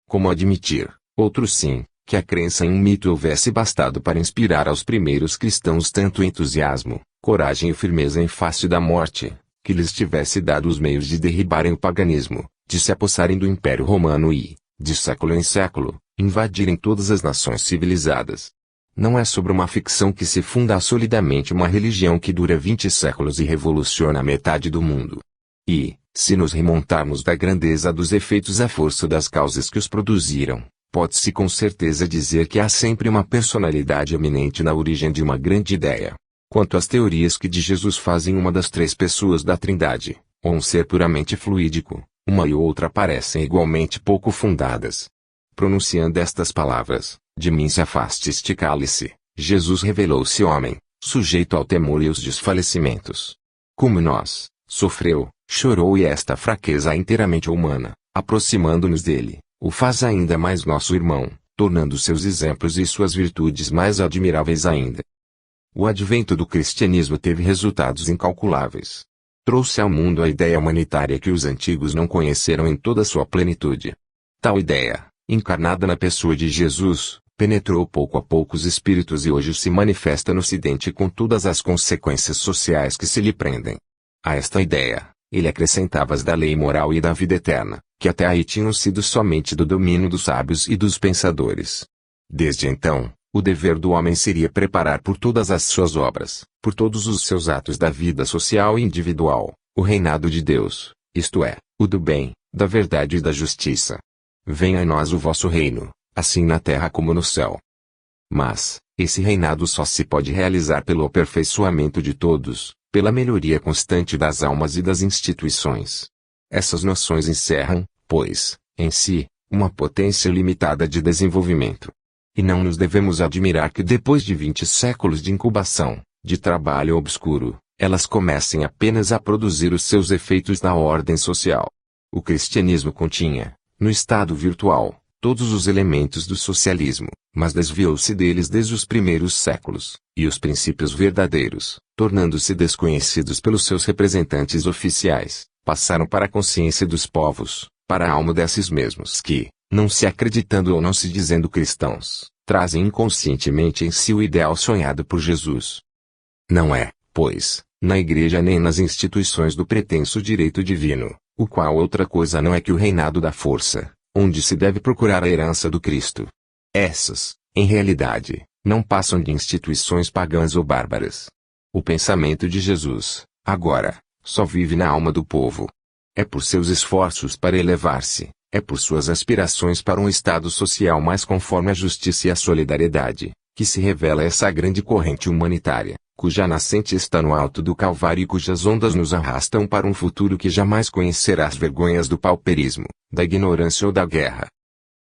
Como admitir, Outros sim, que a crença em um mito houvesse bastado para inspirar aos primeiros cristãos tanto entusiasmo, coragem e firmeza em face da morte, que lhes tivesse dado os meios de derribarem o paganismo, de se apossarem do Império Romano e, de século em século, invadirem todas as nações civilizadas. Não é sobre uma ficção que se funda solidamente uma religião que dura 20 séculos e revoluciona a metade do mundo. E, se nos remontarmos da grandeza dos efeitos à força das causas que os produziram, pode-se com certeza dizer que há sempre uma personalidade eminente na origem de uma grande ideia. Quanto às teorias que de Jesus fazem uma das três pessoas da Trindade, ou um ser puramente fluídico, uma e outra parecem igualmente pouco fundadas. Pronunciando estas palavras, de mim se afaste este cálice, Jesus revelou-se homem, sujeito ao temor e aos desfalecimentos. Como nós, sofreu, chorou e esta fraqueza inteiramente humana, aproximando-nos dele, o faz ainda mais nosso irmão, tornando seus exemplos e suas virtudes mais admiráveis ainda. O advento do cristianismo teve resultados incalculáveis. Trouxe ao mundo a ideia humanitária que os antigos não conheceram em toda sua plenitude. Tal ideia, encarnada na pessoa de Jesus, penetrou pouco a pouco os espíritos e hoje se manifesta no Ocidente com todas as consequências sociais que se lhe prendem. A esta ideia, ele acrescentava as da lei moral e da vida eterna, que até aí tinham sido somente do domínio dos sábios e dos pensadores. Desde então, o dever do homem seria preparar por todas as suas obras, por todos os seus atos da vida social e individual, o reinado de Deus, isto é, o do bem, da verdade e da justiça. Venha a nós o vosso reino, assim na terra como no céu. Mas, esse reinado só se pode realizar pelo aperfeiçoamento de todos, pela melhoria constante das almas e das instituições. Essas noções encerram, pois, em si, uma potência limitada de desenvolvimento. E não nos devemos admirar que depois de 20 séculos de incubação, de trabalho obscuro, elas comecem apenas a produzir os seus efeitos na ordem social. O cristianismo continha, no estado virtual, todos os elementos do socialismo, mas desviou-se deles desde os primeiros séculos, e os princípios verdadeiros, tornando-se desconhecidos pelos seus representantes oficiais, passaram para a consciência dos povos, para a alma desses mesmos que, não se acreditando ou não se dizendo cristãos, trazem inconscientemente em si o ideal sonhado por Jesus. Não é, pois, na igreja nem nas instituições do pretenso direito divino, o qual outra coisa não é que o reinado da força, onde se deve procurar a herança do Cristo. Essas, em realidade, não passam de instituições pagãs ou bárbaras. O pensamento de Jesus, agora, só vive na alma do povo. É por seus esforços para elevar-se, é por suas aspirações para um estado social mais conforme à justiça e à solidariedade, que se revela essa grande corrente humanitária, cuja nascente está no alto do Calvário e cujas ondas nos arrastam para um futuro que jamais conhecerá as vergonhas do pauperismo, da ignorância ou da guerra.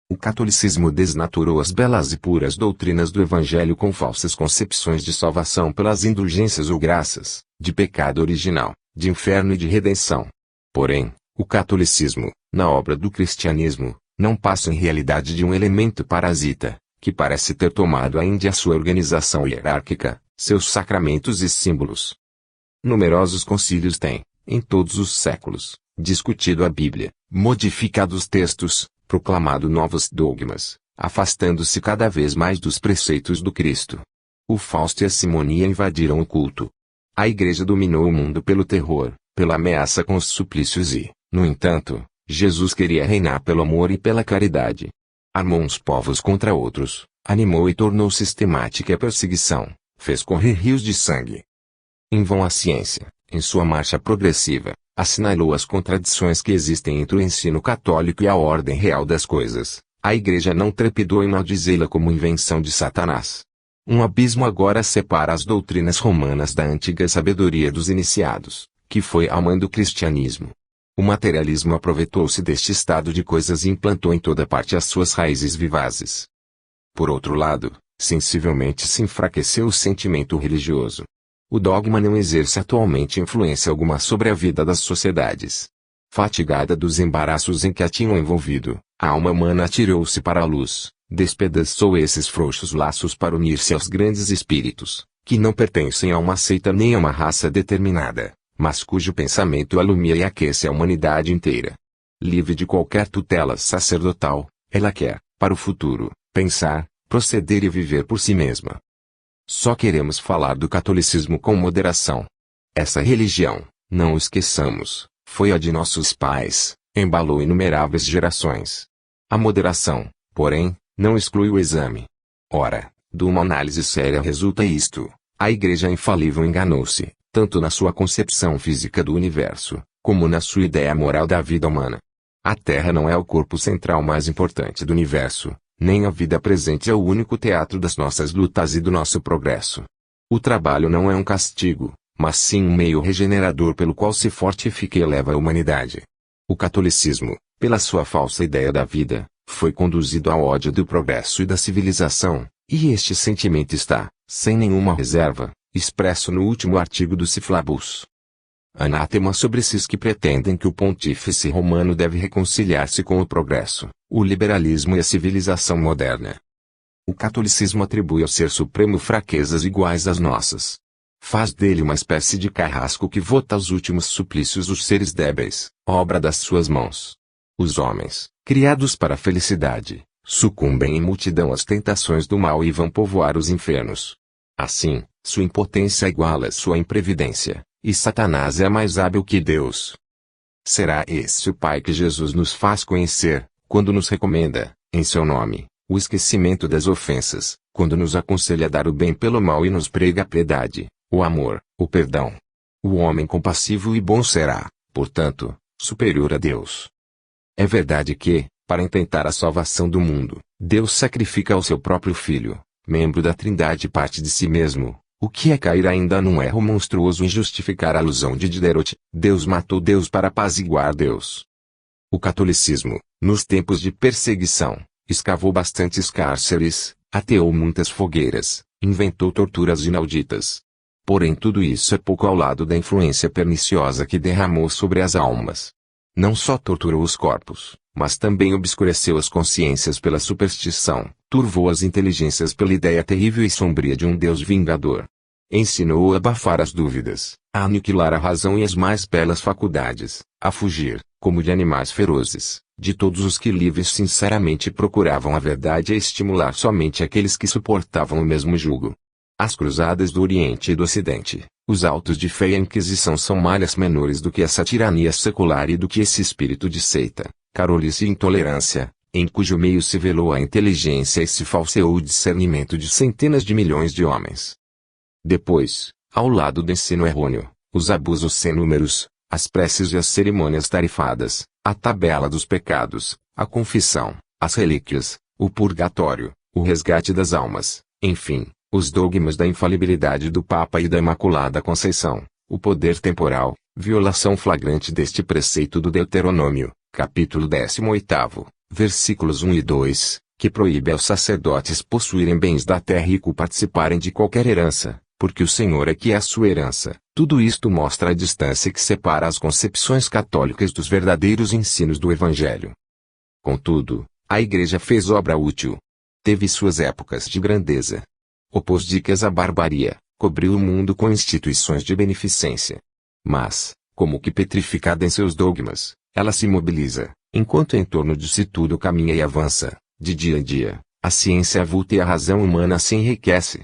O catolicismo desnaturou as belas e puras doutrinas do Evangelho com falsas concepções de salvação pelas indulgências ou graças, de pecado original, de inferno e de redenção. Porém, o catolicismo, na obra do cristianismo, não passa em realidade de um elemento parasita, que parece ter tomado ainda a sua organização hierárquica, seus sacramentos e símbolos. Numerosos concílios têm, em todos os séculos, discutido a Bíblia, modificado os textos, proclamado novos dogmas, afastando-se cada vez mais dos preceitos do Cristo. O Fausto e a simonia invadiram o culto. A Igreja dominou o mundo pelo terror, pela ameaça com os suplícios e, no entanto, Jesus queria reinar pelo amor e pela caridade. Armou uns povos contra outros, animou e tornou sistemática a perseguição, fez correr rios de sangue. Em vão a ciência, em sua marcha progressiva, assinalou as contradições que existem entre o ensino católico e a ordem real das coisas. A Igreja não trepidou em maldizê-la como invenção de Satanás. Um abismo agora separa as doutrinas romanas da antiga sabedoria dos iniciados, que foi a mãe do cristianismo. O materialismo aproveitou-se deste estado de coisas e implantou em toda parte as suas raízes vivazes. Por outro lado, sensivelmente se enfraqueceu o sentimento religioso. O dogma não exerce atualmente influência alguma sobre a vida das sociedades. Fatigada dos embaraços em que a tinham envolvido, a alma humana atirou-se para a luz, despedaçou esses frouxos laços para unir-se aos grandes espíritos, que não pertencem a uma seita nem a uma raça determinada, mas cujo pensamento alumia e aquece a humanidade inteira. Livre de qualquer tutela sacerdotal, ela quer, para o futuro, pensar, proceder e viver por si mesma. Só queremos falar do catolicismo com moderação. Essa religião, não o esqueçamos, foi a de nossos pais, embalou inumeráveis gerações. A moderação, porém, não exclui o exame. Ora, de uma análise séria resulta isto: a Igreja infalível enganou-se, tanto na sua concepção física do universo, como na sua ideia moral da vida humana. A Terra não é o corpo central mais importante do universo, nem a vida presente é o único teatro das nossas lutas e do nosso progresso. O trabalho não é um castigo, mas sim um meio regenerador pelo qual se fortifica e eleva a humanidade. O catolicismo, pela sua falsa ideia da vida, foi conduzido ao ódio do progresso e da civilização, e este sentimento está, sem nenhuma reserva, expresso no último artigo do Ciflabus. Anátema sobre esses que pretendem que o pontífice romano deve reconciliar-se com o progresso, o liberalismo e a civilização moderna. O catolicismo atribui ao Ser Supremo fraquezas iguais às nossas. Faz dele uma espécie de carrasco que vota aos últimos suplícios os seres débeis, obra das suas mãos. Os homens, criados para a felicidade, sucumbem em multidão às tentações do mal e vão povoar os infernos. Assim, sua impotência iguala sua imprevidência, e Satanás é mais hábil que Deus. Será esse o Pai que Jesus nos faz conhecer, quando nos recomenda, em seu nome, o esquecimento das ofensas, quando nos aconselha a dar o bem pelo mal e nos prega a piedade, o amor, o perdão. O homem compassivo e bom será, portanto, superior a Deus. É verdade que, para intentar a salvação do mundo, Deus sacrifica ao seu próprio Filho, membro da Trindade, parte de si mesmo, o que é cair ainda num erro monstruoso em justificar a alusão de Diderot: Deus matou Deus para apaziguar Deus. O catolicismo, nos tempos de perseguição, escavou bastantes cárceres, ateou muitas fogueiras, inventou torturas inauditas. Porém tudo isso é pouco ao lado da influência perniciosa que derramou sobre as almas. Não só torturou os corpos, mas também obscureceu as consciências pela superstição, turvou as inteligências pela ideia terrível e sombria de um Deus vingador. Ensinou a abafar as dúvidas, a aniquilar a razão e as mais belas faculdades, a fugir, como de animais ferozes, de todos os que livres sinceramente procuravam a verdade e a estimular somente aqueles que suportavam o mesmo jugo. As cruzadas do Oriente e do Ocidente, os autos de fé e a Inquisição são malhas menores do que essa tirania secular e do que esse espírito de seita, carolice e intolerância, em cujo meio se velou a inteligência e se falseou o discernimento de centenas de milhões de homens. Depois, ao lado do ensino errôneo, os abusos sem números, as preces e as cerimônias tarifadas, a tabela dos pecados, a confissão, as relíquias, o purgatório, o resgate das almas, enfim, os dogmas da infalibilidade do Papa e da Imaculada Conceição, o poder temporal, violação flagrante deste preceito do Deuteronômio, capítulo 18, versículos 1 e 2, que proíbe aos sacerdotes possuírem bens da terra e participarem de qualquer herança, porque o Senhor é que é a sua herança. Tudo isto mostra a distância que separa as concepções católicas dos verdadeiros ensinos do Evangelho. Contudo, a Igreja fez obra útil. Teve suas épocas de grandeza. Opôs dicas à barbaria, cobriu o mundo com instituições de beneficência. Mas, como que petrificada em seus dogmas, ela se mobiliza, enquanto em torno de si tudo caminha e avança, de dia em dia, a ciência avulta e a razão humana se enriquece.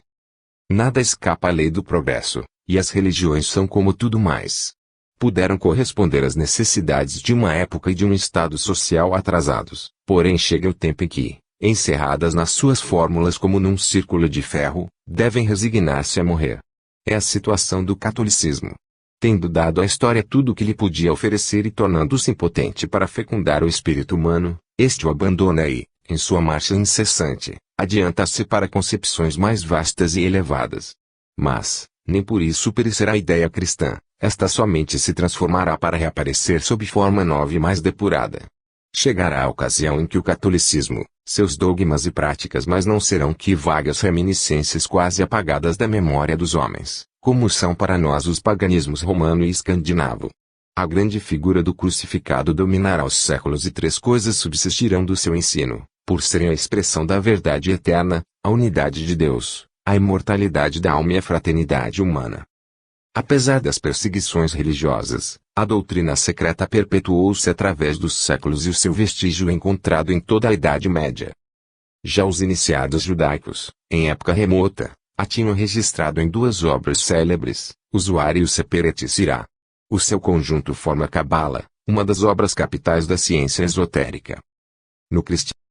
Nada escapa à lei do progresso, e as religiões são como tudo mais. Puderam corresponder às necessidades de uma época e de um estado social atrasados, porém chega o tempo em que, encerradas nas suas fórmulas como num círculo de ferro, devem resignar-se a morrer. É a situação do catolicismo. Tendo dado à história tudo o que lhe podia oferecer e tornando-se impotente para fecundar o espírito humano, este o abandona e, em sua marcha incessante, adianta-se para concepções mais vastas e elevadas. Mas, nem por isso perecerá a ideia cristã, esta somente se transformará para reaparecer sob forma nova e mais depurada. Chegará a ocasião em que o catolicismo, seus dogmas e práticas mais não serão que vagas reminiscências quase apagadas da memória dos homens, como são para nós os paganismos romano e escandinavo. A grande figura do crucificado dominará os séculos e três coisas subsistirão do seu ensino, por serem a expressão da verdade eterna, a unidade de Deus, a imortalidade da alma e a fraternidade humana. Apesar das perseguições religiosas, a doutrina secreta perpetuou-se através dos séculos e o seu vestígio é encontrado em toda a Idade Média. Já os iniciados judaicos, em época remota, a tinham registrado em duas obras célebres, o Zohar e o Sefer Sirá. O seu conjunto forma a Cabala, uma das obras capitais da ciência esotérica. No cristianismo,